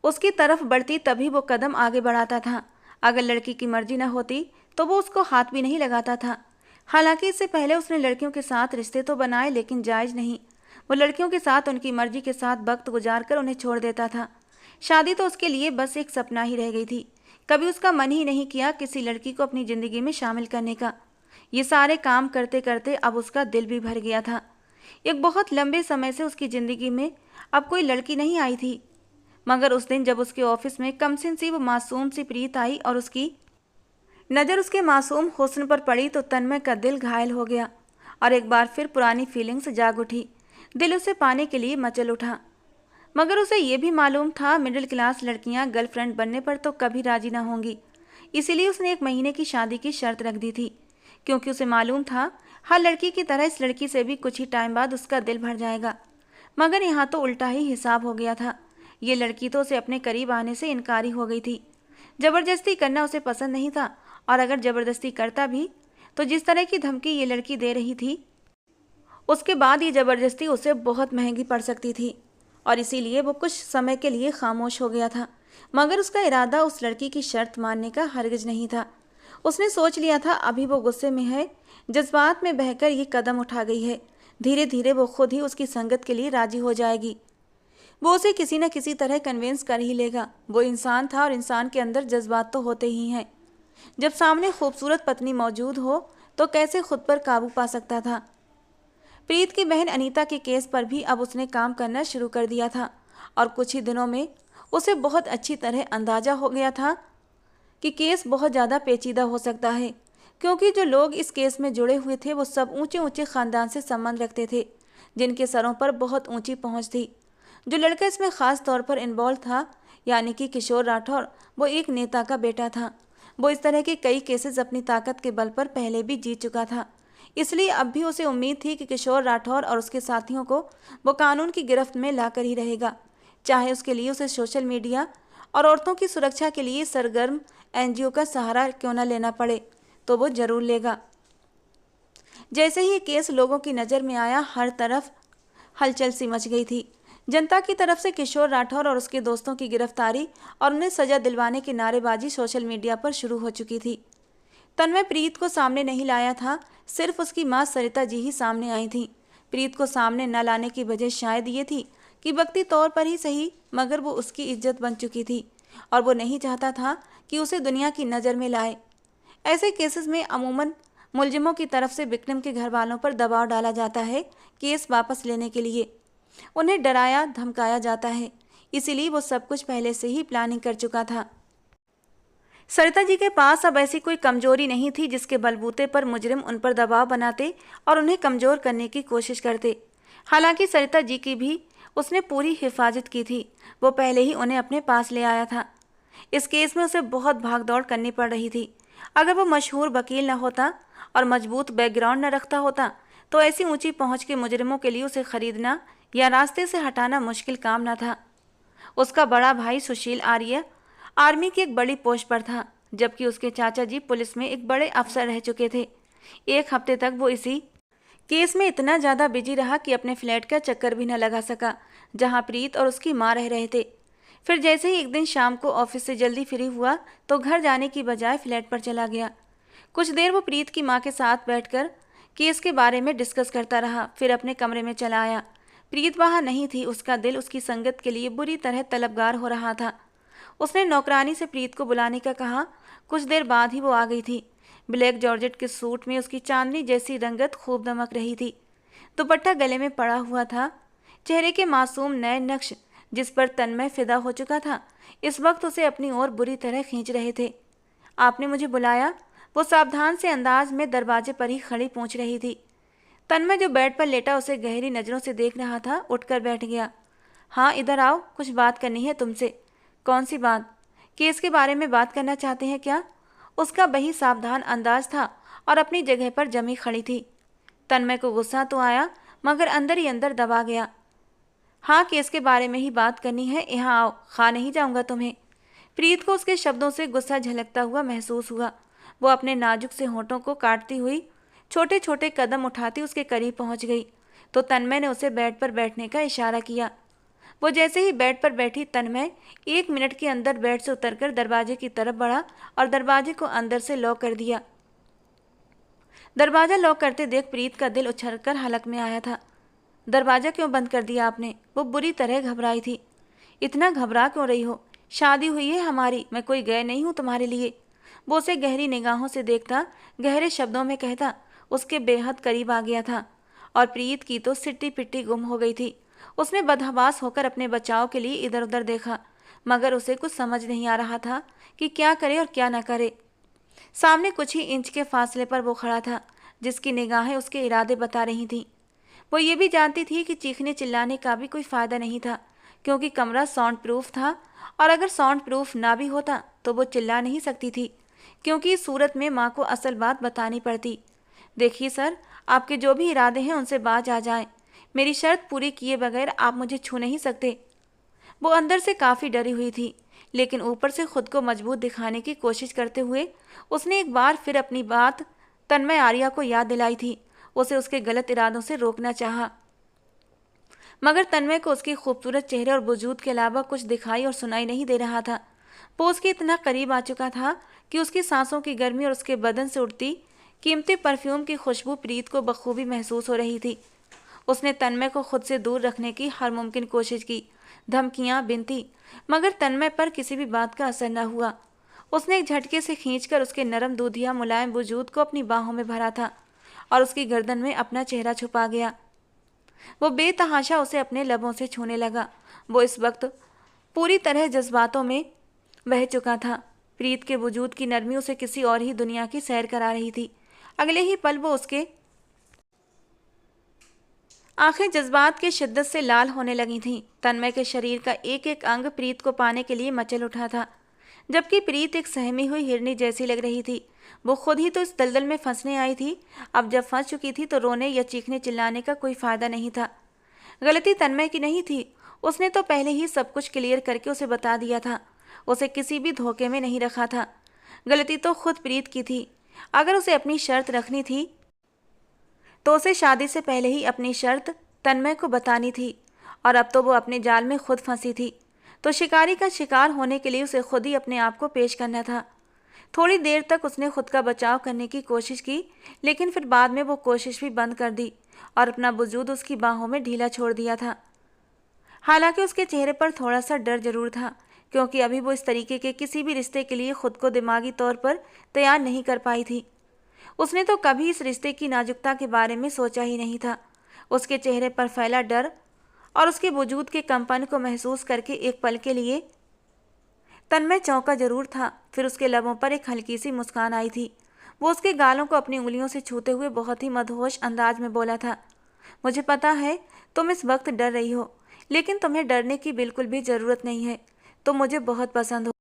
उसकी तरफ बढ़ती तभी वो कदम आगे बढ़ाता था। अगर लड़की की मर्जी न होती तो वो उसको हाथ भी नहीं लगाता था। हालांकि इससे पहले उसने लड़कियों के साथ रिश्ते तो बनाए, लेकिन जायज़ नहीं। वो लड़कियों के साथ उनकी मर्जी के साथ वक्त गुजार कर उन्हें छोड़ देता था। शादी तो उसके लिए बस एक सपना ही रह गई थी। कभी उसका मन ही नहीं किया किसी लड़की को अपनी ज़िंदगी में शामिल करने का। ये सारे काम करते करते अब उसका दिल भी भर गया था। एक बहुत लंबे समय से उसकी ज़िंदगी में अब कोई लड़की नहीं आई थी, मगर उस दिन जब उसके ऑफिस में कमसिन सी वो मासूम सी प्रीत आई और उसकी नज़र उसके मासूम हुस्न पर पड़ी तो तन्मय का दिल घायल हो गया और एक बार फिर पुरानी फीलिंग्स जाग उठी। दिल उसे पाने के लिए मचल उठा, मगर उसे ये भी मालूम था मिडिल क्लास लड़कियां गर्लफ्रेंड बनने पर तो कभी राजी ना होंगी। इसीलिए उसने 1 महीने की शादी की शर्त रख दी थी, क्योंकि उसे मालूम था हर लड़की की तरह इस लड़की से भी कुछ ही टाइम बाद उसका दिल भर जाएगा। मगर यहाँ तो उल्टा ही हिसाब हो गया था। ये लड़की तो उसे अपने करीब आने से इनकारी हो गई थी। ज़बरदस्ती करना उसे पसंद नहीं था, और अगर ज़बरदस्ती करता भी तो जिस तरह की धमकी ये लड़की दे रही थी, उसके बाद ये ज़बरदस्ती उसे बहुत महंगी पड़ सकती थी। और इसीलिए वो कुछ समय के लिए खामोश हो गया था। मगर उसका इरादा उस लड़की की शर्त मानने का हरगिज नहीं था। उसने सोच लिया था अभी वो गुस्से में है, जज्बात में बहकर ये कदम उठा गई है, धीरे धीरे वो खुद ही उसकी संगत के लिए राजी हो जाएगी। वो उसे किसी न किसी तरह कन्विंस कर ही लेगा। वो इंसान था और इंसान के अंदर जज्बात तो होते ही हैं। जब सामने खूबसूरत पत्नी मौजूद हो तो कैसे खुद पर काबू पा सकता था। प्रीत की बहन अनीता के केस पर भी अब उसने काम करना शुरू कर दिया था, और कुछ ही दिनों में उसे बहुत अच्छी तरह अंदाजा हो गया था कि केस बहुत ज़्यादा पेचीदा हो सकता है, क्योंकि जो लोग इस केस में जुड़े हुए थे वो सब ऊंचे ऊंचे ख़ानदान से संबंध रखते थे, जिनके सरों पर बहुत ऊंची पहुंच थी। जो लड़का इसमें ख़ास तौर पर इन्वॉल्व था, यानी कि किशोर राठौर, वो एक नेता का बेटा था। वो इस तरह के कई केसेस अपनी ताकत के बल पर पहले भी जीत चुका था। इसलिए अब भी उसे उम्मीद थी कि किशोर राठौर और उसके साथियों को वो कानून की गिरफ्त में लाकर ही रहेगा, चाहे उसके लिए उसे सोशल मीडिया और औरतों की सुरक्षा के लिए सरगर्म एनजीओ का सहारा क्यों न लेना पड़े, तो वो जरूर लेगा। जैसे ही ये केस लोगों की नज़र में आया, हर तरफ हलचल सी मच गई थी। जनता की तरफ से किशोर राठौर और उसके दोस्तों की गिरफ्तारी और उन्हें सजा दिलवाने की नारेबाजी सोशल मीडिया पर शुरू हो चुकी थी। तन्मय प्रीत को सामने नहीं लाया था, सिर्फ उसकी मां सरिता जी ही सामने आई थी। प्रीत को सामने न लाने की वजह शायद ये थी कि वक्ती तौर पर ही सही, मगर वो उसकी इज्जत बन चुकी थी और वो नहीं चाहता था कि उसे दुनिया की नज़र में लाए। ऐसे केसेस में अमूमन मुलजिमों की तरफ से विक्टिम के घर वालों पर दबाव डाला जाता है केस वापस लेने के लिए। उन्हें डराया धमकाया जाता है। इसीलिए वो सब कुछ पहले से ही प्लानिंग कर चुका था। सरिता जी के पास अब ऐसी कोई कमजोरी नहीं थी जिसके बलबूते पर मुजरिम उन पर दबाव बनाते और उन्हें कमज़ोर करने की कोशिश करते। हालांकि सरिता जी की भी उसने पूरी हिफाजत की थी। वो पहले ही उन्हें अपने पास ले आया था। इस केस में उसे बहुत भागदौड़ करनी पड़ रही थी। अगर वो मशहूर वकील न होता और मजबूत बैकग्राउंड न रखता होता तो ऐसी ऊंची पहुंच के मुजरिमों के लिए उसे खरीदना या रास्ते से हटाना मुश्किल काम न था। उसका बड़ा भाई सुशील आर्य आर्मी की एक बड़ी पोस्ट पर था, जबकि उसके चाचा जी पुलिस में एक बड़े अफसर रह चुके थे। 1 हफ्ते तक वो इसी केस में इतना ज़्यादा बिजी रहा कि अपने फ्लैट का चक्कर भी न लगा सका, जहां प्रीत और उसकी माँ रह रहे थे। फिर जैसे ही एक दिन शाम को ऑफिस से जल्दी फ्री हुआ तो घर जाने की बजाय फ्लैट पर चला गया। कुछ देर वो प्रीत की माँ के साथ बैठकर केस के बारे में डिस्कस करता रहा, फिर अपने कमरे में चला आया। प्रीत वहाँ नहीं थी। उसका दिल उसकी संगत के लिए बुरी तरह तलबगार हो रहा था। उसने नौकरानी से प्रीत को बुलाने का कहा। कुछ देर बाद ही वो आ गई थी। ब्लैक जॉर्जेट के सूट में उसकी चांदनी जैसी रंगत खूब दमक रही थी। दुपट्टा गले में पड़ा हुआ था। चेहरे के मासूम नए नक्श जिस पर तन्मय फिदा हो चुका था, इस वक्त उसे अपनी ओर बुरी तरह खींच रहे थे। आपने मुझे बुलाया? वो सावधान से अंदाज में दरवाजे पर ही खड़ी पूछ रही थी। तन्मय जो बेड पर लेटा उसे गहरी नज़रों से देख रहा था, उठकर बैठ गया। हाँ, इधर आओ, कुछ बात करनी है तुमसे। कौन सी बात? केस के बारे में बात करना चाहते हैं क्या? उसका वही सावधान अंदाज था और अपनी जगह पर जमी खड़ी थी। तन्मय को गुस्सा तो आया, मगर अंदर ही अंदर दबा गया। हाँ, केस के बारे में ही बात करनी है, यहाँ आओ, खा नहीं जाऊंगा तुम्हें। प्रीत को उसके शब्दों से गुस्सा झलकता हुआ महसूस हुआ। वो अपने नाजुक से होठों को काटती हुई छोटे छोटे कदम उठाती उसके करीब पहुंच गई तो तन्मय ने उसे बेड पर बैठने का इशारा किया। वो जैसे ही बेड पर बैठी, तन्मय 1 मिनट के अंदर बेड से उतरकर दरवाजे की तरफ बढ़ा और दरवाजे को अंदर से लॉक कर दिया। दरवाजा लॉक करते देख प्रीत का दिल उछलकर हलक में आया था। दरवाजा क्यों बंद कर दिया आपने? वो बुरी तरह घबराई थी। इतना घबरा क्यों रही हो? शादी हुई है हमारी, मैं कोई गए नहीं हूँ तुम्हारे लिए। वो उसे गहरी निगाहों से देखता, गहरे शब्दों में कहता उसके बेहद करीब आ गया था। और प्रीत की तो सिट्टी पिट्टी गुम हो गई थी। उसने बदहवास होकर अपने बचाव के लिए इधर उधर देखा, मगर उसे कुछ समझ नहीं आ रहा था कि क्या करे और क्या न करे। सामने कुछ ही इंच के फासले पर वो खड़ा था, जिसकी निगाहें उसके इरादे बता रही थीं। वो ये भी जानती थी कि चीखने चिल्लाने का भी कोई फ़ायदा नहीं था, क्योंकि कमरा साउंड प्रूफ था, और अगर साउंड प्रूफ ना भी होता तो वो चिल्ला नहीं सकती थी, क्योंकि इस सूरत में माँ को असल बात बतानी पड़ती। देखिए सर, आपके जो भी इरादे हैं उनसे बाज आ जाएं। मेरी शर्त पूरी किए बगैर आप मुझे छू नहीं सकते। वो अंदर से काफ़ी डरी हुई थी, लेकिन ऊपर से खुद को मजबूत दिखाने की कोशिश करते हुए उसने एक बार फिर अपनी बात तन्मय आर्या को याद दिलाई थी। उसे उसके गलत इरादों से रोकना चाहा, मगर तन्मय को उसके खूबसूरत चेहरे और वजूद के अलावा कुछ दिखाई और सुनाई नहीं दे रहा था। वो उसके इतना करीब आ चुका था कि उसकी सांसों की गर्मी और उसके बदन से उड़ती कीमती परफ्यूम की खुशबू प्रीत को बखूबी महसूस हो रही थी। उसने तन्मय को खुद से दूर रखने की हर मुमकिन कोशिश की, धमकियां बिनती, मगर तन्मय पर किसी भी बात का असर न हुआ। उसने एक झटके से खींचकर उसके नरम दूधिया मुलायम वजूद को अपनी बाहों में भरा था और उसकी गर्दन में अपना चेहरा छुपा गया। वो बेतहाशा उसे अपने लबों से छूने लगा। वो इस वक्त पूरी तरह जज्बातों में बह चुका था। प्रीत के वजूद की नरमी उसे किसी और ही दुनिया की सैर करा रही थी। अगले ही पल वो उसके आंखें जज्बात की शिद्दत से लाल होने लगी थीं। तन्मय के शरीर का एक एक अंग प्रीत को पाने के लिए मचल उठा था, जबकि प्रीत एक सहमी हुई हिरनी जैसी लग रही थी। वो खुद ही तो इस दलदल में फंसने आई थी। अब जब फंस चुकी थी तो रोने या चीखने चिल्लाने का कोई फायदा नहीं था। गलती तन्मय की नहीं थी, उसने तो पहले ही सब कुछ क्लियर करके उसे बता दिया था। उसे किसी भी धोखे में नहीं रखा था। गलती तो खुद प्रीत की थी। अगर उसे अपनी शर्त रखनी थी तो उसे शादी से पहले ही अपनी शर्त तन्मय को बतानी थी, और अब तो वो अपने जाल में खुद फंसी थी। तो शिकारी का शिकार होने के लिए उसे खुद ही अपने आप को पेश करना था। थोड़ी देर तक उसने खुद का बचाव करने की कोशिश की, लेकिन फिर बाद में वो कोशिश भी बंद कर दी और अपना वजूद उसकी बाहों में ढीला छोड़ दिया था। हालांकि उसके चेहरे पर थोड़ा सा डर जरूर था, क्योंकि अभी वो इस तरीके के किसी भी रिश्ते के लिए खुद को दिमागी तौर पर तैयार नहीं कर पाई थी। उसने तो कभी इस रिश्ते की नाजुकता के बारे में सोचा ही नहीं था। उसके चेहरे पर फैला डर और उसके वजूद के कंपन को महसूस करके एक पल के लिए तन्मय चौंका जरूर था। फिर उसके लबों पर एक हल्की सी मुस्कान आई थी। वो उसके गालों को अपनी उंगलियों से छूते हुए बहुत ही मदहोश अंदाज में बोला था, मुझे पता है तुम इस वक्त डर रही हो, लेकिन तुम्हें डरने की बिल्कुल भी ज़रूरत नहीं है। तुम मुझे बहुत पसंद हो।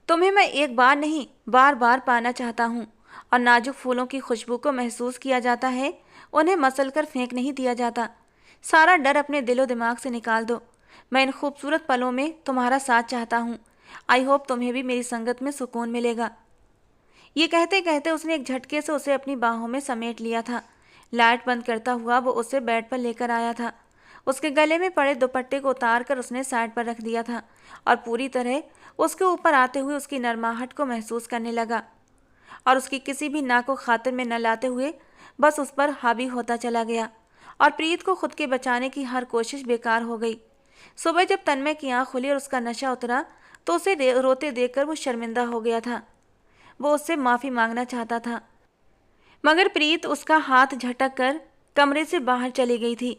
तुम्हें मैं एक बार नहीं बार बार पाना चाहता हूँ। और नाजुक फूलों की खुशबू को महसूस किया जाता है, उन्हें मसल कर फेंक नहीं दिया जाता। सारा डर अपने दिलो दिमाग से निकाल दो। मैं इन खूबसूरत पलों में तुम्हारा साथ चाहता हूँ। आई होप तुम्हें भी मेरी संगत में सुकून मिलेगा। ये कहते कहते उसने एक झटके से उसे अपनी बाहों में समेट लिया था। लाइट बंद करता हुआ वो उसे बेड पर लेकर आया था। उसके गले में पड़े दुपट्टे को उतार कर उसने साइड पर रख दिया था और पूरी तरह उसके ऊपर आते हुए उसकी नरमाहट को महसूस करने लगा, और उसकी किसी भी ना को खातिर में न लाते हुए बस उस पर हावी होता चला गया। और प्रीत को खुद के बचाने की हर कोशिश बेकार हो गई। सुबह जब तन्मय की आँख खुली और उसका नशा उतरा तो उसे रोते देखकर वो शर्मिंदा हो गया था। वो उससे माफ़ी मांगना चाहता था, मगर प्रीत उसका हाथ झटक कर कमरे से बाहर चली गई थी।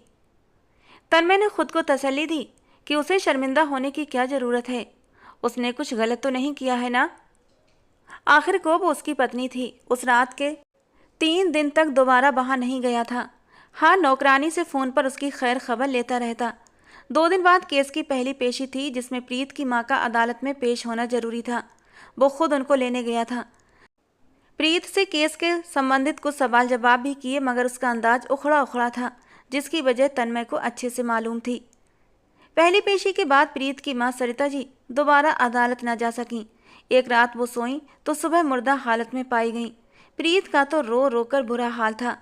तन्मय ने खुद को तसल्ली दी कि उसे शर्मिंदा होने की क्या ज़रूरत है। उसने कुछ गलत तो नहीं किया है ना। आखिर को वो उसकी पत्नी थी। उस रात के 3 दिन तक दोबारा वहाँ नहीं गया था। हाँ, नौकरानी से फ़ोन पर उसकी खैर खबर लेता रहता। 2 दिन बाद केस की पहली पेशी थी, जिसमें प्रीत की माँ का अदालत में पेश होना जरूरी था। वो खुद उनको लेने गया था। प्रीत से केस के संबंधित कुछ सवाल जवाब भी किए, मगर उसका अंदाज उखड़ा उखड़ा था, जिसकी वजह तन्मय को अच्छे से मालूम थी। पहली पेशी के बाद प्रीत की मां सरिता जी दोबारा अदालत न जा सकीं। एक रात वो सोईं तो सुबह मुर्दा हालत में पाई गईं। प्रीत का तो रो रो कर बुरा हाल था।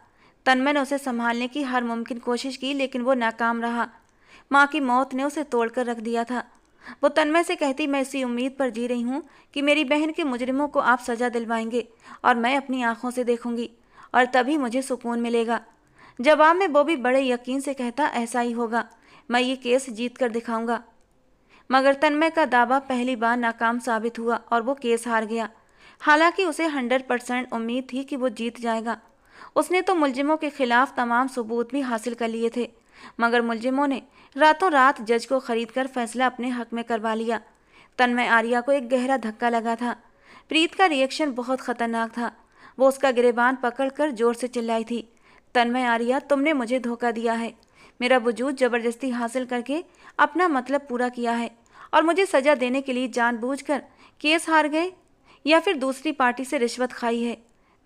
तन्मय ने उसे संभालने की हर मुमकिन कोशिश की, लेकिन वो नाकाम रहा। माँ की मौत ने उसे तोड़कर रख दिया था। वो तन्मय से कहती, मैं इसी उम्मीद पर जी रही हूँ कि मेरी बहन के मुजरिमों को आप सजा दिलवाएंगे और मैं अपनी आंखों से देखूंगी और तभी मुझे सुकून मिलेगा। जवाब में बॉबी बड़े यकीन से कहता, ऐसा ही होगा, मैं ये केस जीत कर दिखाऊंगा। मगर तन्मय का दावा पहली बार नाकाम साबित हुआ और वो केस हार गया। हालांकि उसे 100% उम्मीद थी कि वो जीत जाएगा। उसने तो मुलजिमों के खिलाफ तमाम सबूत भी हासिल कर लिए थे, मगर मुलजिमों ने रातों रात जज को खरीदकर फैसला अपने हक में करवा लिया। तन्मय आर्या को एक गहरा धक्का लगा था। प्रीत का रिएक्शन बहुत खतरनाक था। वो उसका गिरेबान पकड़कर जोर से चिल्लाई थी, तन्मय आर्या, तुमने मुझे धोखा दिया है। मेरा वजूद जबरदस्ती हासिल करके अपना मतलब पूरा किया है और मुझे सजा देने के लिए जानबूझकर केस हार गए या फिर दूसरी पार्टी से रिश्वत खाई है।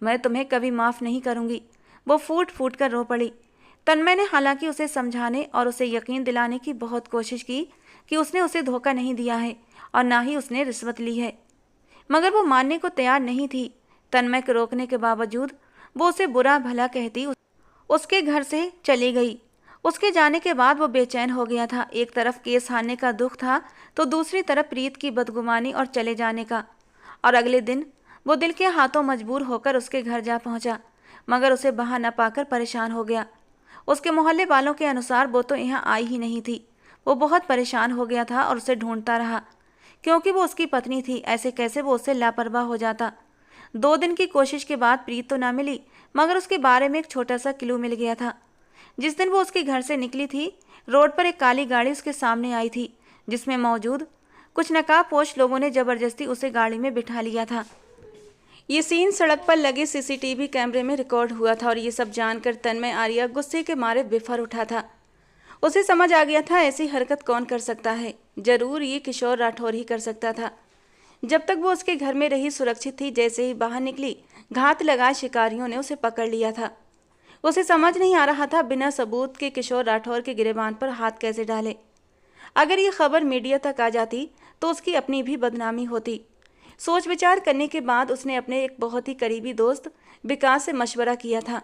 मैं तुम्हें कभी माफ़ नहीं करूंगी। वो फूट फूट कर रो पड़ी। तन्मय ने हालांकि उसे समझाने और उसे यकीन दिलाने की बहुत कोशिश की कि उसने उसे धोखा नहीं दिया है और ना ही उसने रिश्वत ली है, मगर वो मानने को तैयार नहीं थी। तन्मय को रोकने के बावजूद वो उसे बुरा भला कहती उसके घर से चली गई। उसके जाने के बाद वो बेचैन हो गया था। एक तरफ केस हारने का दुख था तो दूसरी तरफ प्रीत की बदगुमानी और चले जाने का। और अगले दिन वो दिल के हाथों मजबूर होकर उसके घर जा पहुंचा, मगर उसे वहां न पाकर परेशान हो गया। उसके मोहल्ले वालों के अनुसार वो तो यहाँ आई ही नहीं थी। वो बहुत परेशान हो गया था और उसे ढूंढता रहा, क्योंकि वो उसकी पत्नी थी। ऐसे कैसे वो उससे लापरवाह हो जाता। 2 दिन की कोशिश के बाद प्रीत तो ना मिली, मगर उसके बारे में एक छोटा सा क्लू मिल गया था। जिस दिन वो उसके घर से निकली थी, रोड पर एक काली गाड़ी उसके सामने आई थी, जिसमें मौजूद कुछ नकाबपोश लोगों ने जबरदस्ती उसे गाड़ी में बिठा लिया था। ये सीन सड़क पर लगे सीसीटीवी कैमरे में रिकॉर्ड हुआ था और ये सब जानकर तन्मय आर्या गुस्से के मारे बिफर उठा था। उसे समझ आ गया था ऐसी हरकत कौन कर सकता है। जरूर ये किशोर राठौर ही कर सकता था। जब तक वो उसके घर में रही सुरक्षित थी, जैसे ही बाहर निकली घात लगाए शिकारियों ने उसे पकड़ लिया था। उसे समझ नहीं आ रहा था बिना सबूत के किशोर राठौर के गिरेबान पर हाथ कैसे डाले। अगर ये खबर मीडिया तक आ जाती तो उसकी अपनी भी बदनामी होती। सोच विचार करने के बाद उसने अपने एक बहुत ही करीबी दोस्त विकास से मशवरा किया था,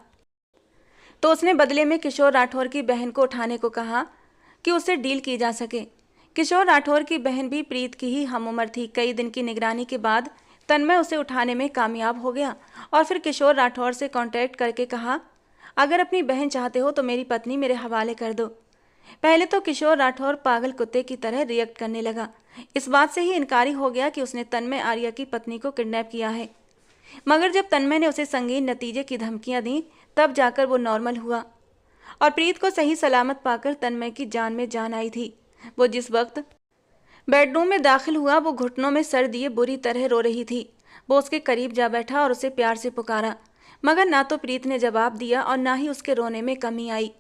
तो उसने बदले में किशोर राठौर की बहन को उठाने को कहा कि उससे डील की जा सके। किशोर राठौर की बहन भी प्रीत की ही हम उम्र थी। कई दिन की निगरानी के बाद तन्मय उसे उठाने में कामयाब हो गया और फिर किशोर राठौर से कांटेक्ट करके कहा, अगर अपनी बहन चाहते हो तो मेरी पत्नी मेरे हवाले कर दो। पहले तो किशोर राठौर पागल कुत्ते की तरह रिएक्ट करने लगा। इस बात से ही इनकारी हो गया कि उसने तन्मय आर्या की पत्नी को किडनैप किया है। मगर जब तन्मय ने उसे संगीन नतीजे की धमकियां दी, तब जाकर वो नॉर्मल हुआ और प्रीत को सही सलामत पाकर तन्मय की जान में जान आई थी। वो जिस वक्त बेडरूम में दाखिल हुआ, वो घुटनों में सर दिए बुरी तरह रो रही थी। वो उसके करीब जा बैठा और उसे प्यार से पुकारा, मगर ना तो प्रीत ने जवाब दिया और ना ही उसके रोने में कमी आई।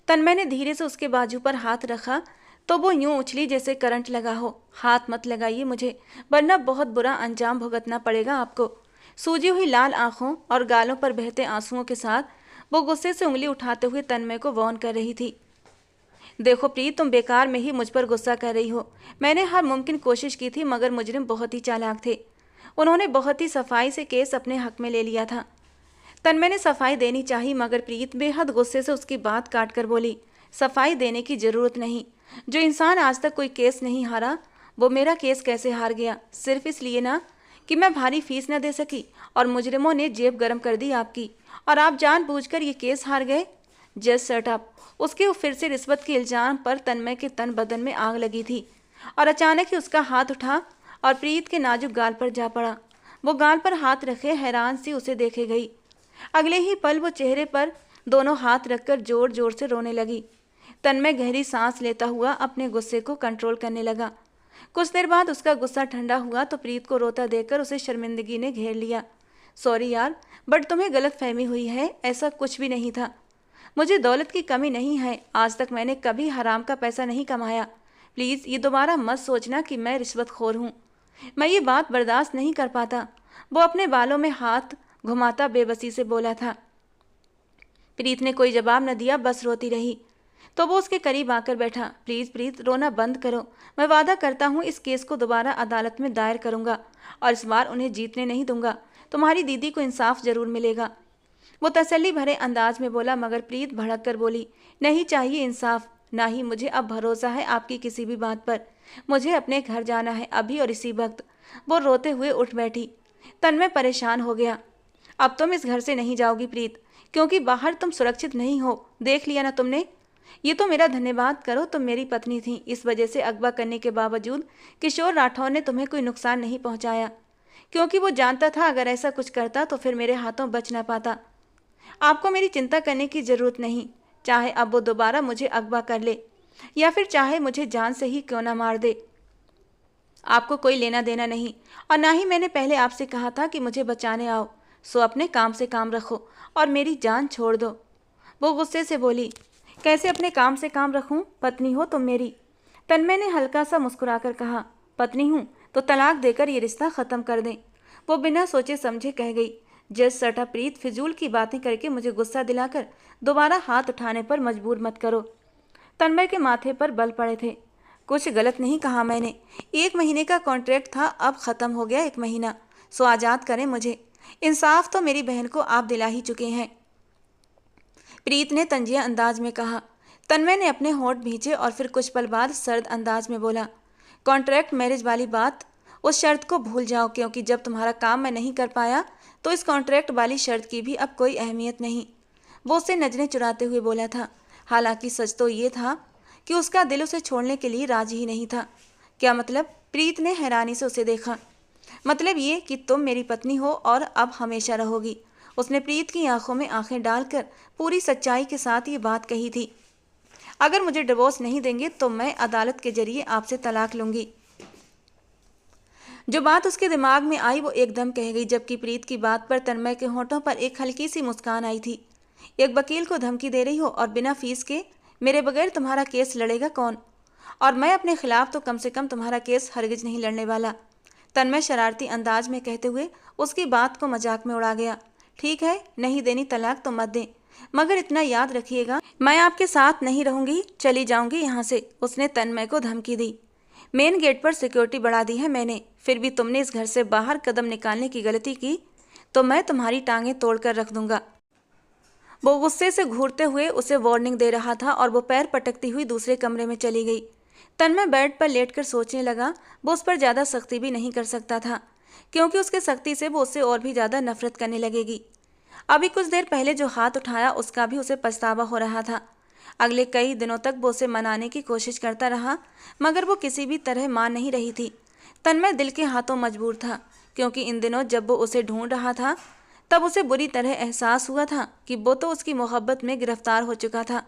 तन्मय ने धीरे से उसके बाजू पर हाथ रखा तो वो यूं उछली जैसे करंट लगा हो। हाथ मत लगाइए मुझे, वरना बहुत बुरा अंजाम भुगतना पड़ेगा आपको। सूजी हुई लाल आंखों और गालों पर बहते आंसुओं के साथ वो गुस्से से उंगली उठाते हुए तन्मय को वार्न कर रही थी। देखो प्रीत, तुम बेकार में ही मुझ पर गुस्सा कर रही हो। मैंने हर मुमकिन कोशिश की थी, मगर मुजरिम बहुत ही चालाक थे। उन्होंने बहुत ही सफाई से केस अपने हक में ले लिया था। तन्मय ने सफाई देनी चाहिए, मगर प्रीत बेहद गुस्से से उसकी बात काट कर बोली, सफाई देने की जरूरत नहीं। जो इंसान आज तक कोई केस नहीं हारा, वो मेरा केस कैसे हार गया? सिर्फ इसलिए ना कि मैं भारी फीस न दे सकी और मुजरिमों ने जेब गर्म कर दी आपकी, और आप जानबूझकर ये केस हार गए। Just shut up. उसके फिर से रिश्वत के इल्जाम पर तन्मय के तन बदन में आग लगी थी और अचानक ही उसका हाथ उठा और प्रीत के नाजुक गाल पर जा पड़ा। वो गाल पर हाथ रखे हैरान सी उसे देखे गई। अगले ही पल वो चेहरे पर दोनों हाथ रखकर जोर जोर से रोने लगी। तन्मय गहरी सांस लेता हुआ अपने गुस्से को कंट्रोल करने लगा। कुछ देर बाद उसका गुस्सा ठंडा हुआ तो प्रीत को रोता देखकर उसे शर्मिंदगी ने घेर लिया। सॉरी यार, बट तुम्हें गलत फहमी हुई है, ऐसा कुछ भी नहीं था। मुझे दौलत की कमी नहीं है, आज तक मैंने कभी हराम का पैसा नहीं कमाया। प्लीज़ ये दोबारा मत सोचना कि मैं रिश्वतखोर हूँ। मैं ये बात बर्दाश्त नहीं कर पाता। वो अपने बालों में हाथ घुमाता बेबसी से बोला था। प्रीत ने कोई जवाब न दिया, बस रोती रही। तो वो उसके करीब आकर बैठा। प्लीज़ प्रीत, रोना बंद करो। मैं वादा करता हूँ इस केस को दोबारा अदालत में दायर करूँगा और इस बार उन्हें जीतने नहीं दूंगा। तुम्हारी दीदी को इंसाफ जरूर मिलेगा। वो तसल्ली भरे अंदाज में बोला, मगर प्रीत भड़क कर बोली, नहीं चाहिए इंसाफ, ना ही मुझे अब भरोसा है आपकी किसी भी बात पर। मुझे अपने घर जाना है अभी और इसी वक्त। वो रोते हुए उठ बैठी। तन्मय परेशान हो गया। अब तुम इस घर से नहीं जाओगी प्रीत, क्योंकि बाहर तुम सुरक्षित नहीं हो। देख लिया ना तुमने। ये तो मेरा धन्यवाद करो, तुम मेरी पत्नी थी। इस वजह से अगवा करने के बावजूद किशोर राठौर ने तुम्हें कोई नुकसान नहीं पहुंचाया, क्योंकि वो जानता था अगर ऐसा कुछ करता तो फिर मेरे हाथों बच ना पाता। आपको मेरी चिंता करने की जरूरत नहीं। चाहे अब वो दोबारा मुझे अगवा कर ले या फिर चाहे मुझे जान से ही क्यों ना मार दे, आपको कोई लेना देना नहीं। और ना ही मैंने पहले आपसे कहा था कि मुझे बचाने आओ। सो अपने काम से काम रखो और मेरी जान छोड़ दो। वो गुस्से से बोली, कैसे अपने काम से काम रखूं? पत्नी हो तुम मेरी। तन्मय ने हल्का सा मुस्कुराकर कहा, पत्नी हूं तो तलाक देकर ये रिश्ता खत्म कर दें। वो बिना सोचे समझे कह गई, जज सटा प्रीत, फिजूल की बातें करके मुझे गुस्सा दिलाकर दोबारा हाथ उठाने पर मजबूर मत करो। तन्मय के माथे पर बल पड़े थे। कुछ गलत नहीं कहा मैंने। 1 महीने का कॉन्ट्रैक्ट था, अब ख़त्म हो गया 1 महीना। सो आज़ाद करें मुझे। इंसाफ तो मेरी बहन को आप दिला ही चुके हैं, प्रीत ने तंजिया अंदाज में कहा। तन्मय ने अपने होंठ भींचे और फिर कुछ पल बाद सर्द अंदाज में बोला, कॉन्ट्रैक्ट मैरिज वाली बात, उस शर्त को भूल जाओ, क्योंकि जब तुम्हारा काम मैं नहीं कर पाया तो इस कॉन्ट्रैक्ट वाली शर्त की भी अब कोई अहमियत नहीं। वो उससे नजरें चुराते हुए बोला था। हालांकि सच तो ये था कि उसका दिल उसे छोड़ने के लिए राजी ही नहीं था। क्या मतलब? प्रीत ने हैरानी से उसे देखा। मतलब ये कि तुम मेरी पत्नी हो और अब हमेशा रहोगी। उसने प्रीत की आंखों में आंखें डालकर पूरी सच्चाई के साथ ये बात कही थी। अगर मुझे डिवोर्स नहीं देंगे तो मैं अदालत के जरिए आपसे तलाक लूंगी। जो बात उसके दिमाग में आई वो एकदम कह गई, जबकि प्रीत की बात पर तन्मय के होंठों पर एक हल्की सी मुस्कान आई थी। एक वकील को धमकी दे रही हो और बिना फीस के? मेरे बगैर तुम्हारा केस लड़ेगा कौन? और मैं अपने खिलाफ तो कम से कम तुम्हारा केस हरगिज नहीं लड़ने वाला। तन्मय शरारती अंदाज में कहते हुए उसकी बात को मजाक में उड़ा गया। ठीक है, नहीं देनी तलाक तो मत दें, मगर इतना याद रखिएगा मैं आपके साथ नहीं रहूंगी, चली जाऊंगी यहाँ से। उसने तन्मय को धमकी दी। मेन गेट पर सिक्योरिटी बढ़ा दी है मैंने, फिर भी तुमने इस घर से बाहर कदम निकालने की गलती की तो मैं तुम्हारी टांगें तोड़कर रख दूंगा। वो गुस्से से घूरते हुए उसे वार्निंग दे रहा था और वो पैर पटकती हुई दूसरे कमरे में चली गई। तन्मय बेड पर लेटकर सोचने लगा। वो उस पर ज़्यादा सख्ती भी नहीं कर सकता था, क्योंकि उसके सख्ती से वो उससे और भी ज़्यादा नफरत करने लगेगी। अभी कुछ देर पहले जो हाथ उठाया उसका भी उसे पछतावा हो रहा था। अगले कई दिनों तक वो उसे मनाने की कोशिश करता रहा, मगर वो किसी भी तरह मान नहीं रही थी। तन्मय दिल के हाथों मजबूर था, क्योंकि इन दिनों जब वो उसे ढूंढ रहा था तब उसे बुरी तरह एहसास हुआ था कि वो तो उसकी मोहब्बत में गिरफ्तार हो चुका था।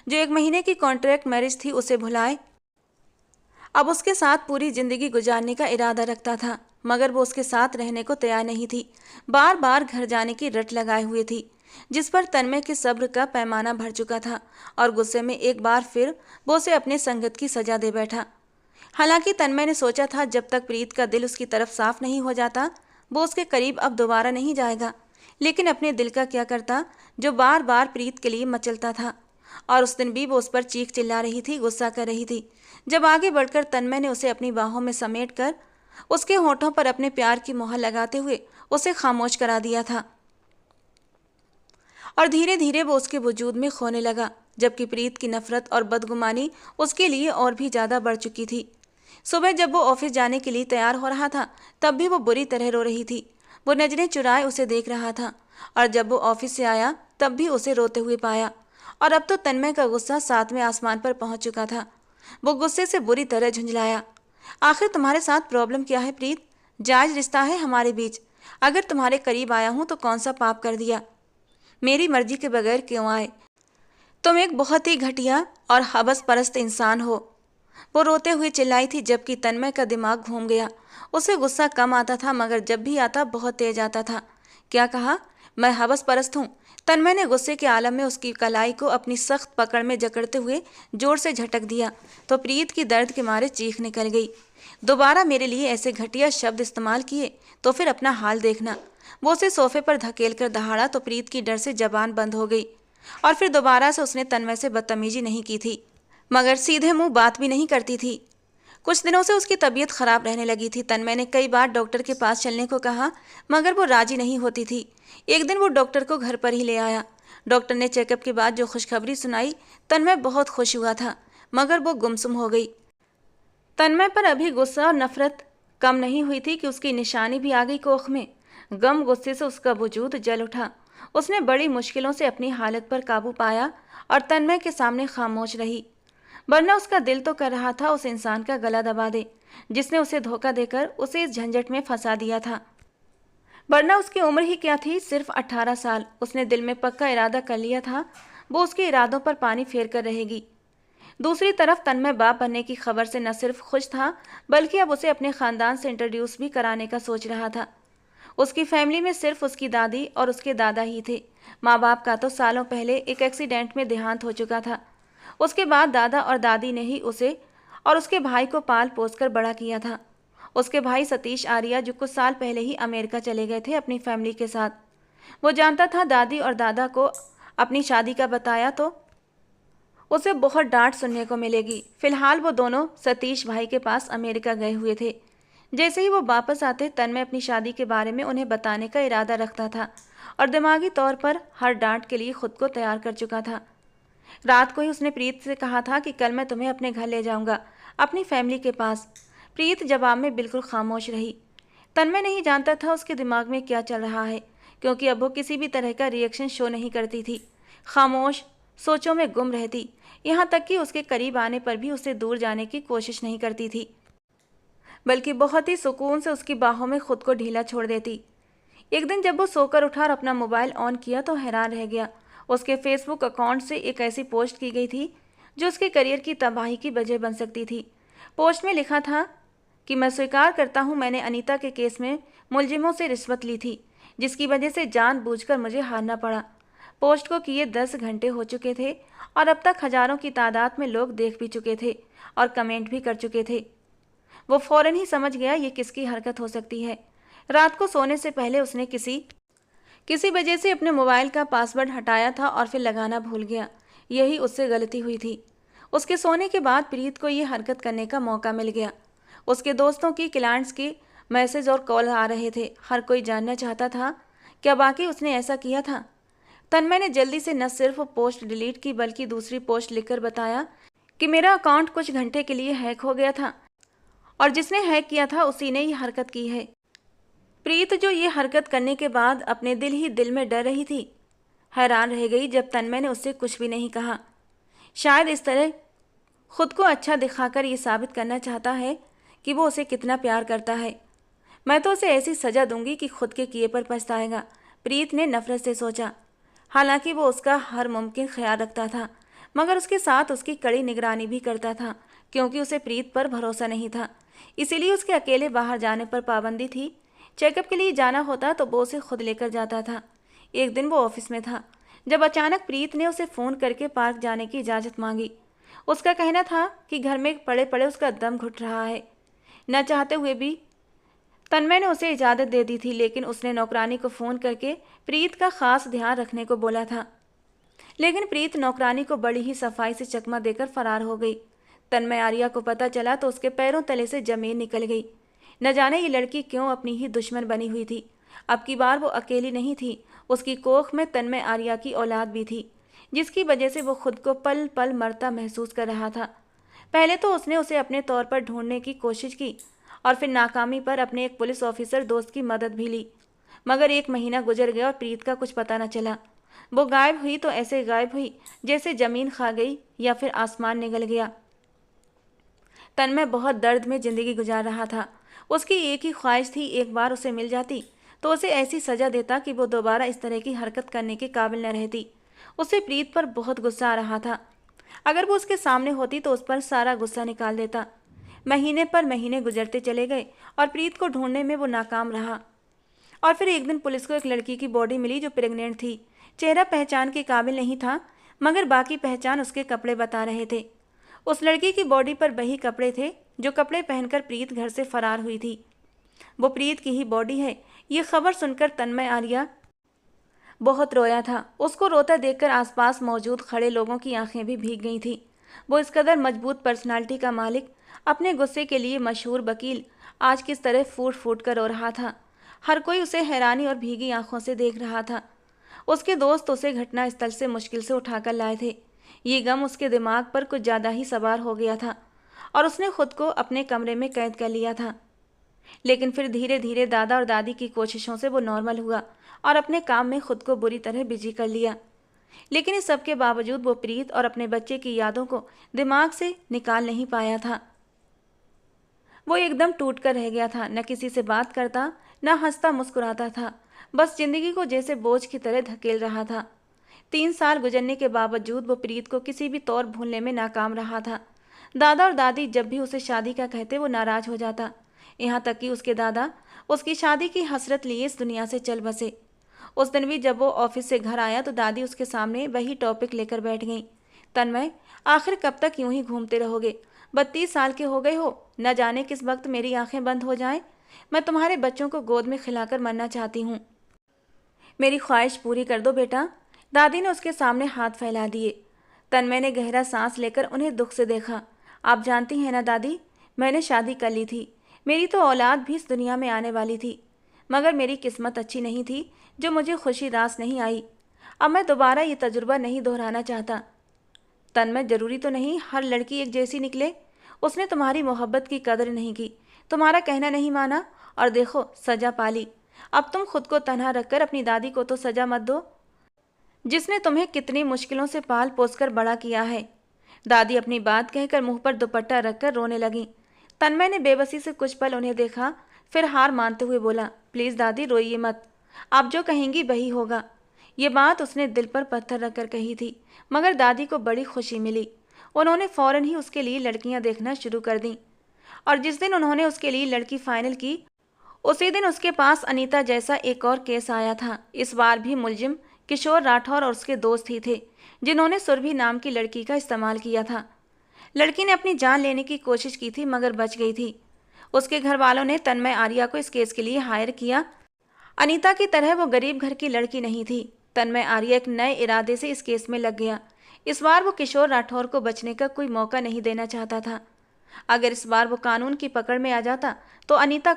जो 1 महीने की कॉन्ट्रैक्ट मैरिज थी उसे भुलाए, अब उसके साथ पूरी जिंदगी गुजारने का इरादा रखता था, मगर वो उसके साथ रहने को तैयार नहीं थी। बार बार घर जाने की रट लगाए हुए थी, जिस पर तन्मय के सब्र का पैमाना भर चुका था और गुस्से में एक बार फिर वो उसे अपने संगत की सजा दे बैठा। हालांकि तन्मय ने सोचा था जब तक प्रीत का दिल उसकी तरफ साफ नहीं हो जाता वो उसके करीब अब दोबारा नहीं जाएगा, लेकिन अपने दिल का क्या करता जो बार बार प्रीत के लिए मचलता था। और उस दिन भी वो उस पर चीख चिल्ला रही थी, गुस्सा कर रही थी, जब आगे बढ़कर तन्मय ने उसे अपनी बाहों में समेट कर उसके होठों पर अपने प्यार की मोहर लगाते हुए उसे खामोश करा दिया था। और धीरे धीरे वो उसके वजूद में खोने लगा, जबकि प्रीत की नफरत और बदगुमानी उसके लिए और भी ज़्यादा बढ़ चुकी थी। सुबह जब वो ऑफिस जाने के लिए तैयार हो रहा था तब भी वो बुरी तरह रो रही थी। वो नजरें चुराए उसे देख रहा था और जब वो ऑफिस से आया तब भी उसे रोते हुए पाया। और अब तो तन्मय का गुस्सा 7वें आसमान पर पहुंच चुका था। वो गुस्से से बुरी तरह झुंझलाया। आखिर तुम्हारे साथ प्रॉब्लम क्या है प्रीत? जायज रिश्ता है हमारे बीच, अगर तुम्हारे करीब आया हूं तो कौन सा पाप कर दिया? मेरी मर्जी के बगैर क्यों आए? तुम एक बहुत ही घटिया और हवस परस्त इंसान हो। वो रोते हुए चिल्लाई थी, जबकि तन्मय का दिमाग घूम गया। उसे गुस्सा कम आता था, मगर जब भी आता बहुत तेज आता था। क्या कहा? मैं हवस परस्त हूँ? तन्मय ने गुस्से के आलम में उसकी कलाई को अपनी सख्त पकड़ में जकड़ते हुए जोर से झटक दिया तो प्रीत की दर्द के मारे चीख निकल गई। दोबारा मेरे लिए ऐसे घटिया शब्द इस्तेमाल किए तो फिर अपना हाल देखना। वो उसे सोफे पर धकेल कर दहाड़ा तो प्रीत की डर से जबान बंद हो गई। और फिर दोबारा से उसने तन्मय से बदतमीजी नहीं की थी, मगर सीधे मुंह बात भी नहीं करती थी। कुछ दिनों से उसकी तबीयत खराब रहने लगी थी। तन्मय ने कई बार डॉक्टर के पास चलने को कहा, मगर वो राजी नहीं होती थी। एक दिन वो डॉक्टर को घर पर ही ले आया। डॉक्टर ने चेकअप के बाद जो खुशखबरी सुनाई, तन्मय बहुत खुश हुआ था, मगर वो गुमसुम हो गई। तन्मय पर अभी गुस्सा और नफरत कम नहीं हुई थी कि उसकी निशानी भी आ गई कोख में। गम गुस्से से उसका वजूद जल उठा। उसने बड़ी मुश्किलों से अपनी हालत पर काबू पाया और तन्मय के सामने खामोश रही, वरना उसका दिल तो कर रहा था उस इंसान का गला दबा दे जिसने उसे धोखा देकर उसे इस झंझट में फंसा दिया था। वरना उसकी उम्र ही क्या थी, सिर्फ 18 साल। उसने दिल में पक्का इरादा कर लिया था, वो उसके इरादों पर पानी फेर कर रहेगी। दूसरी तरफ तन्मय बाप बनने की खबर से न सिर्फ खुश था, बल्कि अब उसे अपने खानदान से इंट्रोड्यूस भी कराने का सोच रहा था। उसकी फैमिली में सिर्फ उसकी दादी और उसके दादा ही थे। माँ बाप का तो सालों पहले एक एक्सीडेंट में देहांत हो चुका था। उसके बाद दादा और दादी ने ही उसे और उसके भाई को पाल पोस कर बड़ा किया था। उसके भाई सतीश आर्या, जो कुछ साल पहले ही अमेरिका चले गए थे अपनी फैमिली के साथ। वो जानता था दादी और दादा को अपनी शादी का बताया तो उसे बहुत डांट सुनने को मिलेगी। फिलहाल वो दोनों सतीश भाई के पास अमेरिका गए हुए थे। जैसे ही वो वापस आते, तन्मय अपनी शादी के बारे में उन्हें बताने का इरादा रखता था और दिमागी तौर पर हर डांट के लिए खुद को तैयार कर चुका था। रात को ही उसने प्रीत से कहा था कि कल मैं तुम्हें अपने घर ले जाऊंगा, अपनी फैमिली के पास। प्रीत जवाब में बिल्कुल खामोश रही। तन्मय नहीं जानता था उसके दिमाग में क्या चल रहा है, क्योंकि अब वो किसी भी तरह का रिएक्शन शो नहीं करती थी। खामोश सोचों में गुम रहती, यहाँ तक कि उसके करीब आने पर भी उसे दूर जाने की कोशिश नहीं करती थी, बल्कि बहुत ही सुकून से उसकी बाहों में खुद को ढीला छोड़ देती। एक दिन जब वो सोकर उठा और अपना मोबाइल ऑन किया तो हैरान रह गया। उसके फेसबुक अकाउंट से एक ऐसी पोस्ट की गई थी जो उसके करियर की तबाही की वजह बन सकती थी। पोस्ट में लिखा था कि मैं स्वीकार करता हूं, मैंने अनीता के केस में मुलजिमों से रिश्वत ली थी, जिसकी वजह से जानबूझकर मुझे हारना पड़ा। पोस्ट को किए 10 घंटे हो चुके थे और अब तक हजारों की तादाद में लोग देख भी चुके थे और कमेंट भी कर चुके थे। वो फौरन ही समझ गया ये किसकी हरकत हो सकती है। रात को सोने से पहले उसने किसी वजह से अपने मोबाइल का पासवर्ड हटाया था और फिर लगाना भूल गया। यही उससे गलती हुई थी। उसके सोने के बाद प्रीत को ये हरकत करने का मौका मिल गया। उसके दोस्तों की, क्लाइंट्स की मैसेज और कॉल आ रहे थे। हर कोई जानना चाहता था क्या वाकई उसने ऐसा किया था। तन्मय ने जल्दी से न सिर्फ पोस्ट डिलीट की, बल्कि दूसरी पोस्ट लिखकर बताया कि मेरा अकाउंट कुछ घंटे के लिए हैक हो गया था और जिसने हैक किया था उसी ने ये हरकत की है। प्रीत, जो ये हरकत करने के बाद अपने दिल ही दिल में डर रही थी, हैरान रह गई जब तन्मय ने उससे कुछ भी नहीं कहा। शायद इस तरह खुद को अच्छा दिखाकर ये साबित करना चाहता है कि वो उसे कितना प्यार करता है। मैं तो उसे ऐसी सज़ा दूंगी कि खुद के किए पर पछताएगा, प्रीत ने नफरत से सोचा। हालांकि वो उसका हर मुमकिन ख्याल रखता था, मगर उसके साथ उसकी कड़ी निगरानी भी करता था, क्योंकि उसे प्रीत पर भरोसा नहीं था। इसीलिए उसके अकेले बाहर जाने पर पाबंदी थी। चेकअप के लिए जाना होता तो वो उसे खुद लेकर जाता था। एक दिन वो ऑफिस में था जब अचानक प्रीत ने उसे फ़ोन करके पार्क जाने की इजाज़त मांगी। उसका कहना था कि घर में पड़े पड़े उसका दम घुट रहा है। न चाहते हुए भी तन्मय ने उसे इजाज़त दे दी थी, लेकिन उसने नौकरानी को फ़ोन करके प्रीत का ख़ास ध्यान रखने को बोला था। लेकिन प्रीत नौकरानी को बड़ी ही सफाई से चकमा देकर फरार हो गई। तन्मय आर्या को पता चला तो उसके पैरों तले से ज़मीन निकल गई। न जाने ये लड़की क्यों अपनी ही दुश्मन बनी हुई थी। अब की बार वो अकेली नहीं थी, उसकी कोख में तन्मय आर्या की औलाद भी थी, जिसकी वजह से वो खुद को पल पल मरता महसूस कर रहा था। पहले तो उसने उसे अपने तौर पर ढूंढने की कोशिश की और फिर नाकामी पर अपने एक पुलिस ऑफिसर दोस्त की मदद भी ली, मगर 1 महीना गुजर गया और प्रीत का कुछ पता न चला। वो गायब हुई तो ऐसे गायब हुई जैसे ज़मीन खा गई या फिर आसमान निगल गया। तन्मय बहुत दर्द में ज़िंदगी गुजार रहा था। उसकी एक ही ख्वाहिश थी, एक बार उसे मिल जाती तो उसे ऐसी सज़ा देता कि वो दोबारा इस तरह की हरकत करने के काबिल न रहती। उसे प्रीत पर बहुत गुस्सा आ रहा था। अगर वो उसके सामने होती तो उस पर सारा गुस्सा निकाल देता। महीने पर महीने गुजरते चले गए और प्रीत को ढूंढने में वो नाकाम रहा। और फिर एक दिन पुलिस को एक लड़की की बॉडी मिली जो प्रेग्नेंट थी। चेहरा पहचान के काबिल नहीं था, मगर बाकी पहचान उसके कपड़े बता रहे थे। उस लड़की की बॉडी पर वही कपड़े थे जो कपड़े पहनकर प्रीत घर से फरार हुई थी। वो प्रीत की ही बॉडी है। ये खबर सुनकर तन्मय आर्या बहुत रोया था। उसको रोता देखकर आसपास मौजूद खड़े लोगों की आंखें भी भीग गई थीं। वो इस कदर मजबूत पर्सनालिटी का मालिक, अपने गुस्से के लिए मशहूर वकील, आज किस तरह फूट फूट कर रो रहा था। हर कोई उसे हैरानी और भीगी आंखों से देख रहा था। उसके दोस्त उसे घटना स्थल से मुश्किल से उठाकर लाए थे। ये गम उसके दिमाग पर कुछ ज़्यादा ही सवार हो गया था और उसने खुद को अपने कमरे में कैद कर लिया था। लेकिन फिर धीरे धीरे दादा और दादी की कोशिशों से वो नॉर्मल हुआ और अपने काम में खुद को बुरी तरह बिजी कर लिया। लेकिन इस सब के बावजूद वो प्रीत और अपने बच्चे की यादों को दिमाग से निकाल नहीं पाया था। वो एकदम टूट कर रह गया था। न किसी से बात करता, न हंसता मुस्कुराता था, बस जिंदगी को जैसे बोझ की तरह धकेल रहा था। 3 साल गुजरने के बावजूद वो प्रीत को किसी भी तौर भूलने में नाकाम रहा था। दादा और दादी जब भी उसे शादी का कहते वो नाराज हो जाता। यहाँ तक कि उसके दादा उसकी शादी की हसरत लिए इस दुनिया से चल बसे। उस दिन भी जब वो ऑफिस से घर आया तो दादी उसके सामने वही टॉपिक लेकर बैठ गई। तन्मय, आखिर कब तक यूं ही घूमते रहोगे? 32 साल के हो गए हो, न जाने किस वक्त मेरी आंखें बंद हो जाएं। मैं तुम्हारे बच्चों को गोद में खिलाकर मरना चाहती हूँ। मेरी ख्वाहिश पूरी कर दो बेटा। दादी ने उसके सामने हाथ फैला दिए। तन्मय ने गहरा सांस लेकर उन्हें दुख से देखा। आप जानती हैं ना दादी, मैंने शादी कर ली थी। मेरी तो औलाद भी इस दुनिया में आने वाली थी, मगर मेरी किस्मत अच्छी नहीं थी जो मुझे खुशी रास नहीं आई। अब मैं दोबारा ये तजुर्बा नहीं दोहराना चाहता। तन्मय, जरूरी तो नहीं हर लड़की एक जैसी निकले। उसने तुम्हारी मोहब्बत की कदर नहीं की, तुम्हारा कहना नहीं माना और देखो सजा पाली। अब तुम खुद को तन्हा रखकर अपनी दादी को तो सजा मत दो, जिसने तुम्हें कितनी मुश्किलों से पाल पोस कर बड़ा किया है। दादी अपनी बात कहकर मुंह पर दुपट्टा रखकर रोने लगी। तन्मय ने बेबसी से कुछ पल उन्हें देखा, फिर हार मानते हुए बोला, प्लीज़ दादी रोइए मत, आप जो कहेंगी वही होगा। ये बात उसने दिल पर पत्थर रखकर कही थी, मगर दादी को बड़ी खुशी मिली। उन्होंने फौरन ही उसके लिए लड़कियां देखना शुरू कर दी और जिस दिन उन्होंने उसके लिए लड़की फाइनल की, उसी दिन उसके पास अनीता जैसा एक और केस आया था। इस बार भी मुलजिम किशोर राठौर और उसके दोस्त ही थे, जिन्होंने सुरभि नाम की लड़की का इस्तेमाल किया था। लड़की ने अपनी जान लेने की कोशिश की थी मगर बच गई थी। उसके घर वालों ने तन्मय आर्या को इस केस के लिए हायर किया। अनीता की तरह वो गरीब घर की लड़की नहीं थी। तन्मय आर्या एक नए इरादे से इस केस में लग गया। इस बार वो किशोर राठौर को बचने का कोई मौका नहीं देना चाहता था। अगर इस बार वो कानून की पकड़ में आ जाता तो अनीता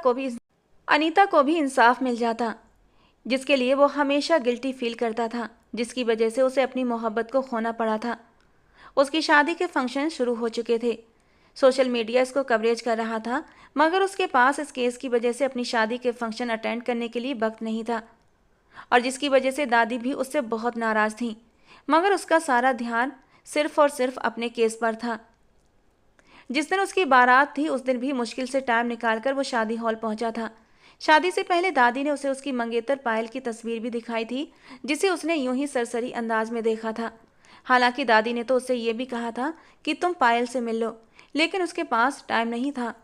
को भी इंसाफ मिल जाता, जिसके लिए वो हमेशा गिल्टी फील करता था, जिसकी वजह से उसे अपनी मोहब्बत को खोना पड़ा था। उसकी शादी के फंक्शन शुरू हो चुके थे। सोशल मीडिया इसको कवरेज कर रहा था, मगर उसके पास इस केस की वजह से अपनी शादी के फंक्शन अटेंड करने के लिए वक्त नहीं था, और जिसकी वजह से दादी भी उससे बहुत नाराज़ थीं। मगर उसका सारा ध्यान सिर्फ और सिर्फ अपने केस पर था। जिस दिन उसकी बारात थी उस दिन भी मुश्किल से टाइम निकालकर वो शादी हॉल पहुंचा था। शादी से पहले दादी ने उसे उसकी मंगेतर पायल की तस्वीर भी दिखाई थी, जिसे उसने यूं ही सरसरी अंदाज में देखा था। हालांकि दादी ने तो उससे ये भी कहा था कि तुम पायल से मिल लो, लेकिन उसके पास टाइम नहीं था।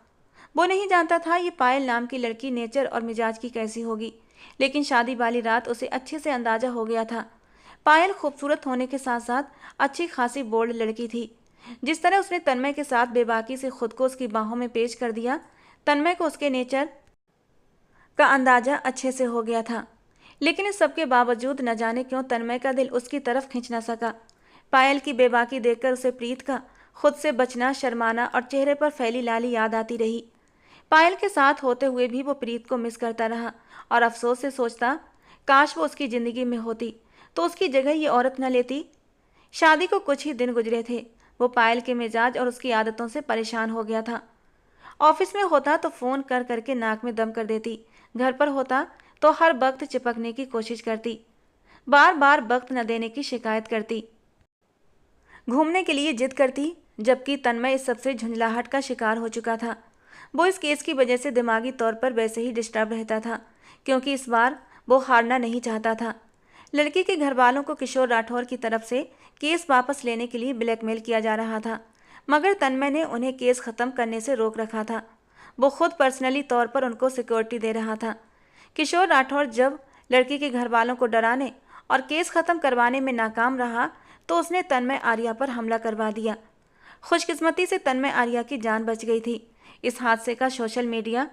वो नहीं जानता था ये पायल नाम की लड़की नेचर और मिजाज की कैसी होगी, लेकिन शादी वाली रात उसे अच्छे से अंदाजा हो गया था। पायल खूबसूरत होने के साथ साथ अच्छी खासी बोल्ड लड़की थी। जिस तरह उसने तन्मय के साथ बेबाकी से खुद को उसकी बाहों में पेश कर दिया, तन्मय को उसके नेचर का अंदाजा अच्छे से हो गया था। लेकिन इस सब के बावजूद न जाने क्यों तन्मय का दिल उसकी तरफ खींच न सका। पायल की बेबाकी देखकर उसे प्रीत का खुद से बचना, शर्माना और चेहरे पर फैली लाली याद आती रही। पायल के साथ होते हुए भी वो प्रीत को मिस करता रहा और अफसोस से सोचता, काश वो उसकी ज़िंदगी में होती तो उसकी जगह ये औरत न लेती। शादी को कुछ ही दिन गुजरे थे। वो पायल के मिजाज और उसकी आदतों से परेशान हो गया था। ऑफिस में होता तो फ़ोन कर करके नाक में दम कर देती, घर पर होता तो हर वक्त चिपकने की कोशिश करती, बार बार वक्त न देने की शिकायत करती, घूमने के लिए जिद करती। जबकि तन्मय इस सबसे झुंझलाहट का शिकार हो चुका था। वो इस केस की वजह से दिमागी तौर पर वैसे ही डिस्टर्ब रहता था, क्योंकि इस बार वो हारना नहीं चाहता था। लड़की के घर वालों को किशोर राठौर की तरफ से केस वापस लेने के लिए ब्लैकमेल किया जा रहा था, मगर तन्मय ने उन्हें केस ख़त्म करने से रोक रखा था। वो खुद पर्सनली तौर पर उनको सिक्योरिटी दे रहा था। किशोर राठौर जब लड़की के घर वालों को डराने और केस ख़त्म करवाने में नाकाम रहा तो उसने तन्मय आर्या पर हमला करवा दिया। खुशकिस्मती से तन्मय आर्या की जान बच गई थी। इस हादसे का सोशल मीडिया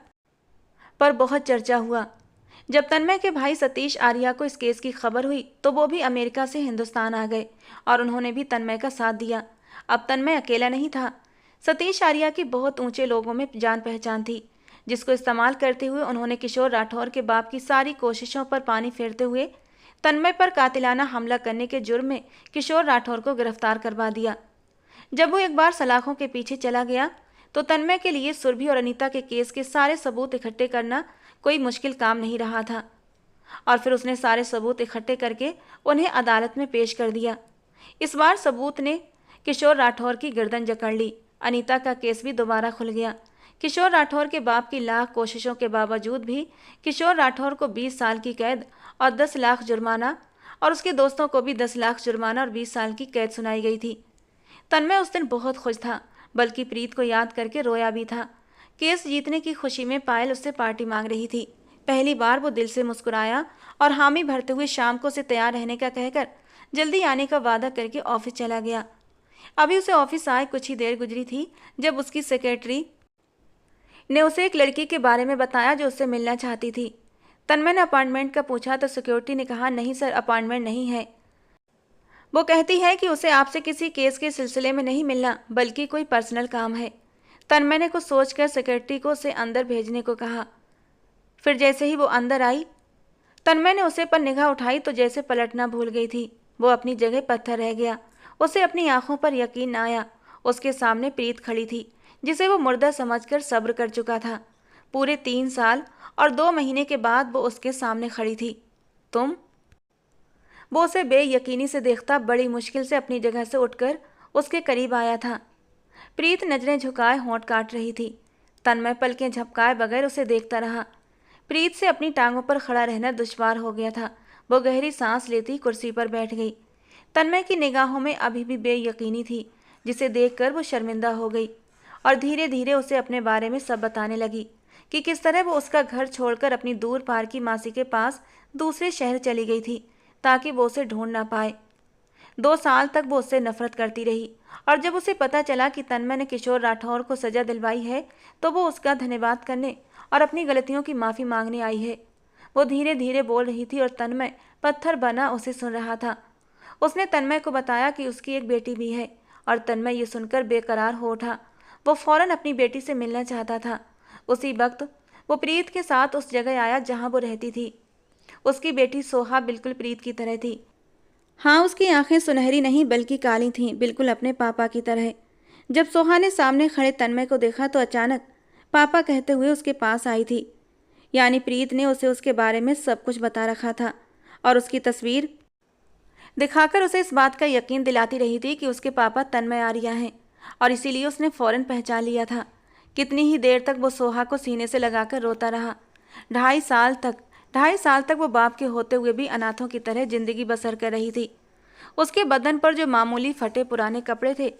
पर बहुत चर्चा हुआ। जब तन्मय के भाई सतीश आर्या को इस केस की खबर हुई तो वो भी अमेरिका से हिंदुस्तान आ गए और उन्होंने भी तन्मय का साथ दिया। अब तन्मय अकेला नहीं था। सतीश आर्या की बहुत ऊंचे लोगों में जान पहचान थी, जिसको इस्तेमाल करते हुए उन्होंने किशोर राठौर के बाप की सारी कोशिशों पर पानी फेरते हुए तन्मय पर कातिलाना हमला करने के जुर्म में किशोर राठौर को गिरफ्तार करवा दिया। जब वो एक बार सलाखों के पीछे चला गया तो तन्मय के लिए सुरभि और अनीता के केस के सारे सबूत इकट्ठे करना कोई मुश्किल काम नहीं रहा था और फिर उसने सारे सबूत इकट्ठे करके उन्हें अदालत में पेश कर दिया। इस बार सबूत ने किशोर राठौर की गर्दन जकड़ ली। अनीता का केस भी दोबारा खुल गया। किशोर राठौर के बाप की लाख कोशिशों के बावजूद भी किशोर राठौर को 20 साल की कैद और 10 लाख जुर्माना और उसके दोस्तों को भी 10 लाख जुर्माना और 20 साल की कैद सुनाई गई थी। तन्मय उस दिन बहुत खुश था, बल्कि प्रीत को याद करके रोया भी था। केस जीतने की खुशी में पायल उससे पार्टी मांग रही थी। पहली बार वो दिल से मुस्कुराया और हामी भरते हुए शाम को उसे तैयार रहने का कहकर जल्दी आने का वादा करके ऑफिस चला गया। अभी उसे ऑफिस आए कुछ ही देर गुजरी थी जब उसकी सेक्रेटरी ने उसे एक लड़की के बारे में बताया जो उससे मिलना चाहती थी। तन्मय ने अपॉइंटमेंट का पूछा तो सिक्योरिटी ने कहा, नहीं सर, अपॉइंटमेंट नहीं है। वो कहती है कि उसे आपसे किसी केस के सिलसिले में नहीं मिलना, बल्कि कोई पर्सनल काम है। तन्मय ने कुछ सोचकर सेक्रेटरी को उसे अंदर भेजने को कहा। फिर जैसे ही वो अंदर आई, तन्मय ने उसे पर निगाह उठाई तो जैसे पलटना भूल गई थी। वो अपनी जगह पत्थर रह गया। उसे अपनी आंखों पर यकीन न आया। उसके सामने प्रीत खड़ी थी, जिसे वो मुर्दा समझकर सब्र कर चुका था। पूरे 3 साल और 2 महीने के बाद वो उसके सामने खड़ी थी। तुम? वो उसे बेयकीनी से देखता बड़ी मुश्किल से अपनी जगह से उठकर उसके करीब आया था। प्रीत नजरें झुकाए होंठ काट रही थी। तन्मय पलकें झपकाए बगैर उसे देखता रहा। प्रीत से अपनी टांगों पर खड़ा रहना दुश्वार हो गया था। वो गहरी सांस लेती कुर्सी पर बैठ गई। तन्मय की निगाहों में अभी भी बेयकीनी थी, जिसे देखकर वो शर्मिंदा हो गई और धीरे धीरे उसे अपने बारे में सब बताने लगी कि किस तरह वो उसका घर छोड़कर अपनी दूर पार की मासी के पास दूसरे शहर चली गई थी ताकि वो उसे ढूंढ ना पाए। 2 साल तक वो उससे नफरत करती रही और जब उसे पता चला कि तन्मय ने किशोर राठौर को सजा दिलवाई है तो वो उसका धन्यवाद करने और अपनी गलतियों की माफ़ी मांगने आई है। वो धीरे धीरे बोल रही थी और तन्मय पत्थर बना उसे सुन रहा था। उसने तन्मय को बताया कि उसकी एक बेटी भी है और तन्मय ये सुनकर बेकरार हो उठा। वो फौरन अपनी बेटी से मिलना चाहता था। उसी वक्त वो प्रीत के साथ उस जगह आया जहाँ वो रहती थी। उसकी बेटी सोहा बिल्कुल प्रीत की तरह थी। हाँ, उसकी आंखें सुनहरी नहीं बल्कि काली थीं, बिल्कुल अपने पापा की तरह। जब सोहा ने सामने खड़े तन्मय को देखा तो अचानक पापा कहते हुए उसके पास आई थी। यानी प्रीत ने उसे उसके बारे में सब कुछ बता रखा था और उसकी तस्वीर दिखाकर उसे इस बात का यकीन दिलाती रही थी कि उसके पापा तन्मय आर्या हैं और इसीलिए उसने फौरन पहचान लिया था। कितनी ही देर तक वो सोहा को सीने से लगाकर रोता रहा। 2.5 साल तक वो बाप के होते हुए भी अनाथों की तरह जिंदगी बसर कर रही थी। उसके बदन पर जो मामूली फटे पुराने कपड़े थे,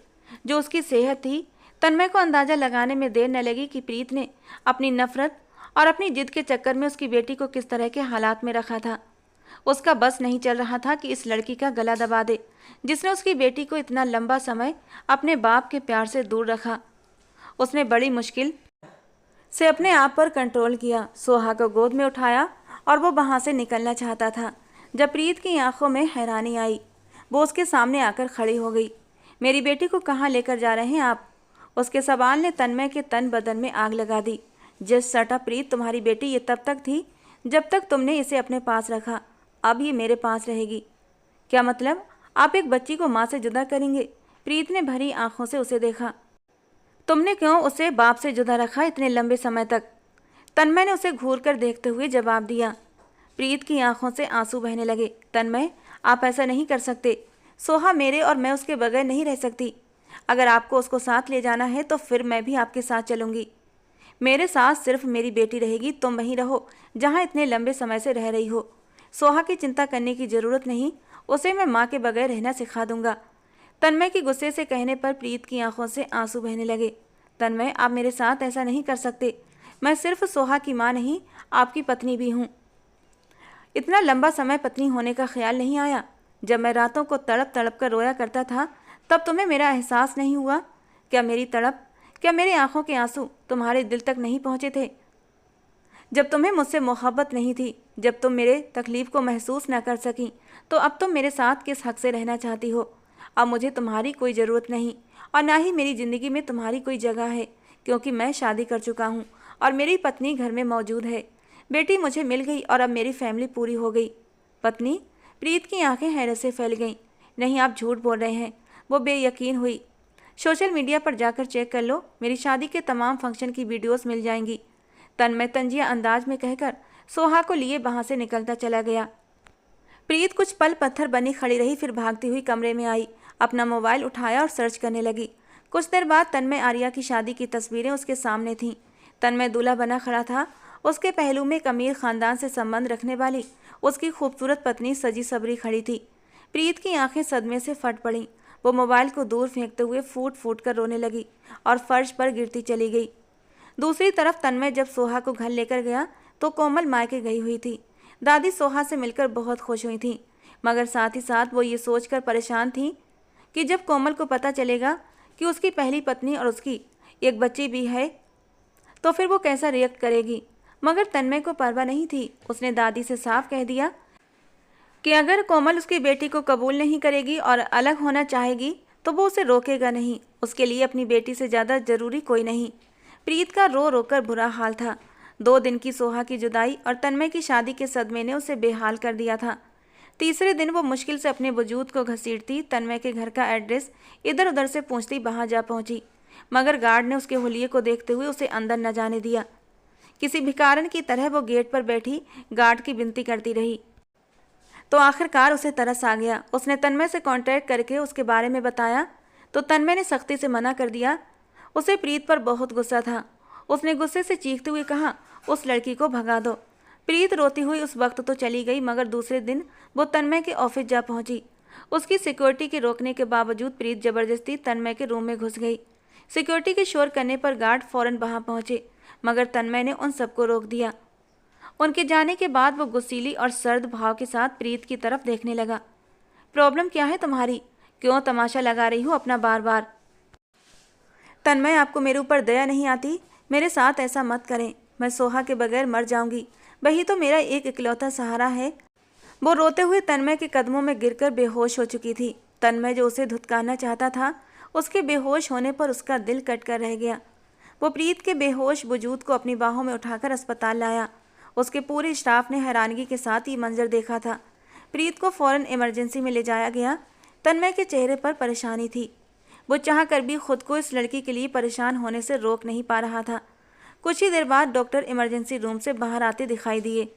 जो उसकी सेहत थी, तन्मय को अंदाजा लगाने में देर न लगी कि प्रीत ने अपनी नफरत और अपनी जिद के चक्कर में उसकी बेटी को किस तरह के हालात में रखा था। उसका बस नहीं चल रहा था कि इस लड़की का गला दबा दे, जिसने उसकी बेटी को इतना लंबा समय अपने बाप के प्यार से दूर रखा। उसने बड़ी मुश्किल से अपने आप पर कंट्रोल किया, सोहा को गोद में उठाया और वो वहाँ से निकलना चाहता था जब प्रीत की आंखों में हैरानी आई। वो उसके सामने आकर खड़ी हो गई। मेरी बेटी को कहाँ लेकर जा रहे हैं आप? उसके सवाल ने तन्मय के तन बदन में आग लगा दी। जस्ट शट अप प्रीत, तुम्हारी बेटी ये तब तक थी जब तक तुमने इसे अपने पास रखा। अब ये मेरे पास रहेगी। क्या मतलब? आप एक बच्ची को माँ से जुदा करेंगे? प्रीत ने भरी आंखों से उसे देखा। तुमने क्यों उसे बाप से जुदा रखा इतने लंबे समय तक? तन्मय ने उसे घूर कर देखते हुए जवाब दिया। प्रीत की आंखों से आंसू बहने लगे। तन्मय, आप ऐसा नहीं कर सकते। सोहा मेरे और मैं उसके बगैर नहीं रह सकती। अगर आपको उसको साथ ले जाना है तो फिर मैं भी आपके साथ चलूँगी। मेरे साथ सिर्फ मेरी बेटी रहेगी। तुम वहीं रहो जहाँ इतने लंबे समय से रह रही हो। सोहा की चिंता करने की ज़रूरत नहीं, उसे मैं माँ के बगैर रहना सिखा दूंगा। तन्मय की गुस्से से कहने पर प्रीत की आंखों से आंसू बहने लगे। तन्मय, आप मेरे साथ ऐसा नहीं कर सकते। मैं सिर्फ सोहा की माँ नहीं, आपकी पत्नी भी हूँ। इतना लंबा समय पत्नी होने का ख्याल नहीं आया? जब मैं रातों को तड़प तड़प कर रोया करता था तब तुम्हें मेरा एहसास नहीं हुआ? क्या मेरी तड़प, क्या मेरी आंखों के आंसू तुम्हारे दिल तक नहीं पहुँचे थे? जब तुम्हें मुझसे मोहब्बत नहीं थी, जब तुम मेरे तकलीफ को महसूस न कर सकी, तो अब तुम मेरे साथ किस हक से रहना चाहती हो? अब मुझे तुम्हारी कोई ज़रूरत नहीं और ना ही मेरी ज़िंदगी में तुम्हारी कोई जगह है, क्योंकि मैं शादी कर चुका हूँ और मेरी पत्नी घर में मौजूद है। बेटी मुझे मिल गई और अब मेरी फैमिली पूरी हो गई। पत्नी? प्रीत की आंखें हैरत से फैल गईं। नहीं, आप झूठ बोल रहे हैं, वो बेयकीन हुई। सोशल मीडिया पर जाकर चेक कर लो, मेरी शादी के तमाम फंक्शन की वीडियोस मिल जाएंगी। तन्मय तंजिया अंदाज में कहकर सोहा को लिए वहां से निकलता चला गया। प्रीत कुछ पल पत्थर बनी खड़ी रही, फिर भागती हुई कमरे में आई, अपना मोबाइल उठाया और सर्च करने लगी। कुछ देर बाद तन्मय आर्या की शादी की तस्वीरें उसके सामने थीं। तन्मय दूल्हा बना खड़ा था, उसके पहलू में एक अमीर खानदान से संबंध रखने वाली उसकी खूबसूरत पत्नी सजी सबरी खड़ी थी। प्रीत की आंखें सदमे से फट पड़ीं। वो मोबाइल को दूर फेंकते हुए फूट फूट कर रोने लगी और फर्श पर गिरती चली गई। दूसरी तरफ तन्मय जब सोहा को घर लेकर गया तो कोमल मायके गई हुई थी। दादी सोहा से मिलकर बहुत खुश हुई थी, मगर साथ ही साथ वो ये सोचकर परेशान थी कि जब कोमल को पता चलेगा कि उसकी पहली पत्नी और उसकी एक बच्ची भी है तो फिर वो कैसा रिएक्ट करेगी। मगर तन्मय को परवाह नहीं थी। उसने दादी से साफ कह दिया कि अगर कोमल उसकी बेटी को कबूल नहीं करेगी और अलग होना चाहेगी तो वो उसे रोकेगा नहीं। उसके लिए अपनी बेटी से ज़्यादा ज़रूरी कोई नहीं। प्रीत का रो रोकर बुरा हाल था। 2 दिन की सोहा की जुदाई और तन्मय की शादी के सदमे ने उसे बेहाल कर दिया था। तीसरे दिन वो मुश्किल से अपने वजूद को घसीटती तन्मय के घर का एड्रेस इधर उधर से पूछती वहां जा पहुंची, मगर गार्ड ने उसके हुलिये को देखते हुए उसे अंदर न जाने दिया। किसी भिखारन की तरह वो गेट पर बैठी गार्ड की विनती करती रही, तो आखिरकार उसे तरस आ गया। उसने तन्मय से कांटेक्ट करके उसके बारे में बताया तो तन्मय ने सख्ती से मना कर दिया। उसे प्रीत पर बहुत गुस्सा था। उसने गुस्से से चीखते हुए कहा, उस लड़की को भगा दो। प्रीत रोती हुई उस वक्त तो चली गई, मगर दूसरे दिन वो तन्मय के ऑफिस जा पहुंची। उसकी सिक्योरिटी के रोकने के बावजूद प्रीत जबरदस्ती तन्मय के रूम में घुस गई। सिक्योरिटी के शोर करने पर गार्ड फौरन वहां पहुंचे, मगर तन्मय ने उन सबको रोक दिया। उनके जाने के बाद वो गुस्सीली और सर्द भाव के साथ प्रीत की तरफ देखने लगा। प्रॉब्लम क्या है तुम्हारी? क्यों तमाशा लगा रही हो अपना बार बार? तन्मय, आपको मेरे ऊपर दया नहीं आती? मेरे साथ ऐसा मत करें, मैं सोहा के बगैर मर जाऊंगी। वही तो मेरा एक इकलौता सहारा है। वो रोते हुए तन्मय के कदमों में गिरकर बेहोश हो चुकी थी। तन्मय जो उसे धुतकारना चाहता था, उसके बेहोश होने पर उसका दिल कट कर रह गया। वो प्रीत के बेहोश वजूद को अपनी बाहों में उठाकर अस्पताल लाया। उसके पूरे स्टाफ ने हैरानगी के साथ ये मंजर देखा था। प्रीत को फौरन इमरजेंसी में ले जाया गया। तन्मय के चेहरे पर परेशानी थी। वो चाह कर भी खुद को इस लड़की के लिए परेशान होने से रोक नहीं पा रहा था। कुछ ही देर बाद डॉक्टर इमरजेंसी रूम से बाहर आते दिखाई दिए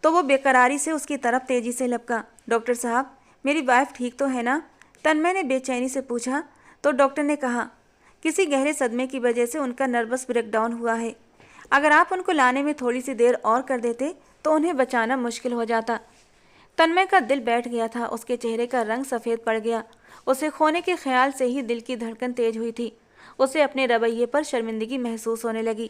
तो वो बेकरारी से उसकी तरफ तेजी से लपका। डॉक्टर साहब, मेरी वाइफ ठीक तो है ना? तन्मय ने बेचैनी से पूछा तो डॉक्टर ने कहा, किसी गहरे सदमे की वजह से उनका नर्वस ब्रेकडाउन हुआ है। अगर आप उनको लाने में थोड़ी सी देर और कर देते तो उन्हें बचाना मुश्किल हो जाता। तन्मय का दिल बैठ गया था। उसके चेहरे का रंग सफ़ेद पड़ गया। उसे खोने के ख्याल से ही दिल की धड़कन तेज हुई थी। उसे अपने रवैये पर शर्मिंदगी महसूस होने लगी।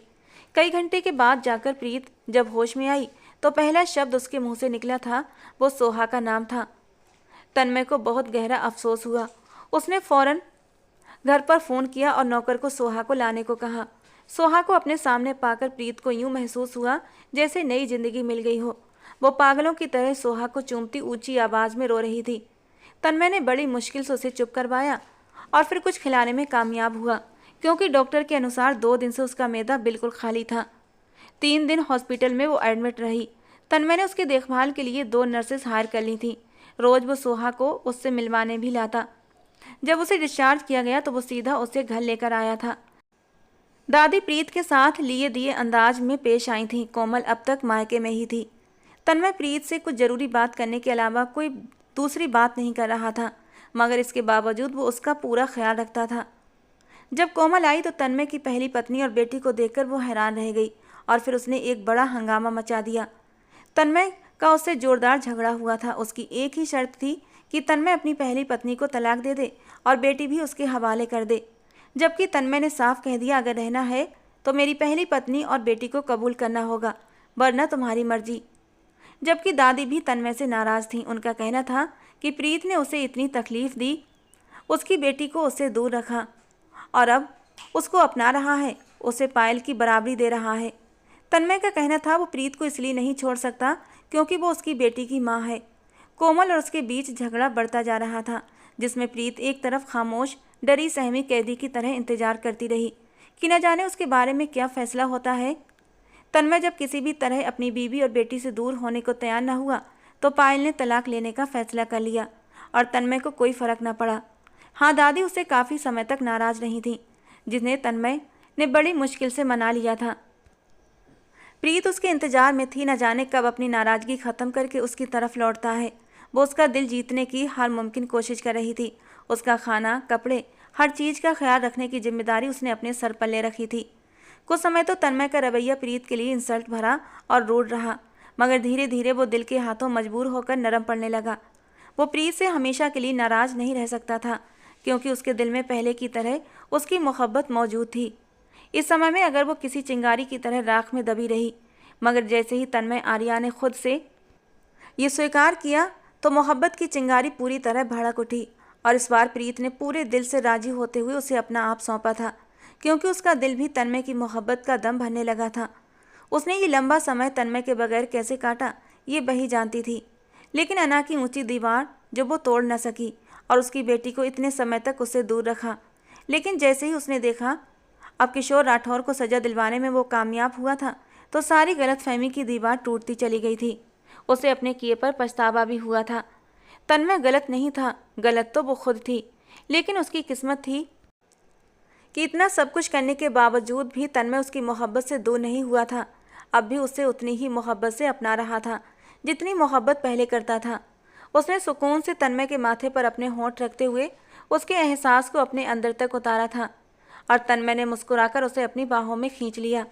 कई घंटे के बाद जाकर प्रीत जब होश में आई तो पहला शब्द उसके मुंह से निकला था वो सोहा का नाम था। तन्मय को बहुत गहरा अफसोस हुआ। उसने फौरन घर पर फ़ोन किया और नौकर को सोहा को लाने को कहा। सोहा को अपने सामने पाकर प्रीत को यूं महसूस हुआ जैसे नई जिंदगी मिल गई हो। वो पागलों की तरह सोहा को चूमती ऊंची आवाज़ में रो रही थी। तन्मय ने बड़ी मुश्किल से उसे चुप करवाया और फिर कुछ खिलाने में कामयाब हुआ, क्योंकि डॉक्टर के अनुसार 2 दिन से उसका मैदा बिल्कुल खाली था। 3 दिन हॉस्पिटल में वो एडमिट रही। तन्मय ने उसकी देखभाल के लिए 2 नर्सेस हायर कर ली थी। रोज़ वो सोहा को उससे मिलवाने भी लाता। जब उसे डिस्चार्ज किया गया तो वो सीधा उसे घर लेकर आया था। दादी प्रीत के साथ लिए दिए अंदाज में पेश आई थी। कोमल अब तक मायके में ही थी। तन्मय प्रीत से कुछ ज़रूरी बात करने के अलावा कोई दूसरी बात नहीं कर रहा था, मगर इसके बावजूद वो उसका पूरा ख्याल रखता था। जब कोमल आई तो तन्मय की पहली पत्नी और बेटी को देखकर वो हैरान रह गई और फिर उसने एक बड़ा हंगामा मचा दिया। तन्मय का उससे जोरदार झगड़ा हुआ था। उसकी एक ही शर्त थी कि तन्मय अपनी पहली पत्नी को तलाक दे दे और बेटी भी उसके हवाले कर दे, जबकि तन्मय ने साफ कह दिया, अगर रहना है तो मेरी पहली पत्नी और बेटी को कबूल करना होगा, वरना तुम्हारी मर्जी। जबकि दादी भी तन्मय से नाराज़ थीं। उनका कहना था कि प्रीत ने उसे इतनी तकलीफ़ दी, उसकी बेटी को उससे दूर रखा और अब उसको अपना रहा है, उसे पायल की बराबरी दे रहा है। तन्मय का कहना था वो प्रीत को इसलिए नहीं छोड़ सकता क्योंकि वो उसकी बेटी की माँ है। कोमल और उसके बीच झगड़ा बढ़ता जा रहा था, जिसमें प्रीत एक तरफ खामोश डरी सहमी कैदी की तरह इंतजार करती रही कि न जाने उसके बारे में क्या फैसला होता है। तन्मय जब किसी भी तरह अपनी बीवी और बेटी से दूर होने को तैयार न हुआ तो पायल ने तलाक लेने का फैसला कर लिया और तन्मय को कोई फर्क न पड़ा। हाँ, दादी उससे काफ़ी समय तक नाराज नहीं थी, जिन्हें तन्मय ने बड़ी मुश्किल से मना लिया था। प्रीत उसके इंतजार में थी, न जाने कब अपनी नाराज़गी ख़त्म करके उसकी तरफ लौटता है। वो उसका दिल जीतने की हर मुमकिन कोशिश कर रही थी। उसका खाना, कपड़े, हर चीज़ का ख्याल रखने की जिम्मेदारी उसने अपने सर पर ले रखी थी। कुछ समय तो तन्मय का रवैया प्रीत के लिए इंसल्ट भरा और रूड रहा, मगर धीरे धीरे वो दिल के हाथों मजबूर होकर नरम पड़ने लगा। वो प्रीत से हमेशा के लिए नाराज़ नहीं रह सकता था, क्योंकि उसके दिल में पहले की तरह उसकी मोहब्बत मौजूद थी। इस समय में अगर वो किसी चिंगारी की तरह राख में दबी रही, मगर जैसे ही तन्मय आर्या ने खुद से ये स्वीकार किया तो मोहब्बत की चिंगारी पूरी तरह भड़क उठी। और इस बार प्रीत ने पूरे दिल से राजी होते हुए उसे अपना आप सौंपा था, क्योंकि उसका दिल भी तन्मय की मोहब्बत का दम भरने लगा था। उसने ये लंबा समय तन्मय के बगैर कैसे काटा ये वही जानती थी, लेकिन अना की ऊंची दीवार जो वो तोड़ न सकी और उसकी बेटी को इतने समय तक उससे दूर रखा। लेकिन जैसे ही उसने देखा अब किशोर राठौर को सजा दिलवाने में वो कामयाब हुआ था, तो सारी गलतफहमी की दीवार टूटती चली गई थी। उसे अपने किए पर पछतावा भी हुआ था। तन्मय गलत नहीं था, गलत तो वो खुद थी। लेकिन उसकी किस्मत थी कि इतना सब कुछ करने के बावजूद भी तन्मय उसकी मोहब्बत से दूर नहीं हुआ था। अब भी उसे उतनी ही मोहब्बत से अपना रहा था जितनी मोहब्बत पहले करता था। उसने सुकून से तन्मय के माथे पर अपने होंठ रखते हुए उसके एहसास को अपने अंदर तक उतारा था, और तन्मय ने मुस्कुराकर उसे अपनी बाहों में खींच लिया।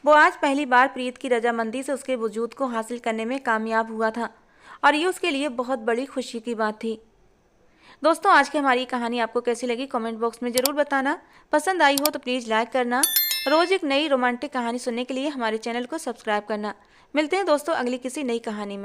वो आज पहली बार प्रीत की रजामंदी से उसके वजूद को हासिल करने में कामयाब हुआ था, और ये उसके लिए बहुत बड़ी खुशी की बात थी। दोस्तों, आज की हमारी कहानी आपको कैसी लगी कमेंट बॉक्स में ज़रूर बताना। पसंद आई हो तो प्लीज़ लाइक करना। रोज़ एक नई रोमांटिक कहानी सुनने के लिए हमारे चैनल को सब्सक्राइब करना। मिलते हैं दोस्तों अगली किसी नई कहानी में।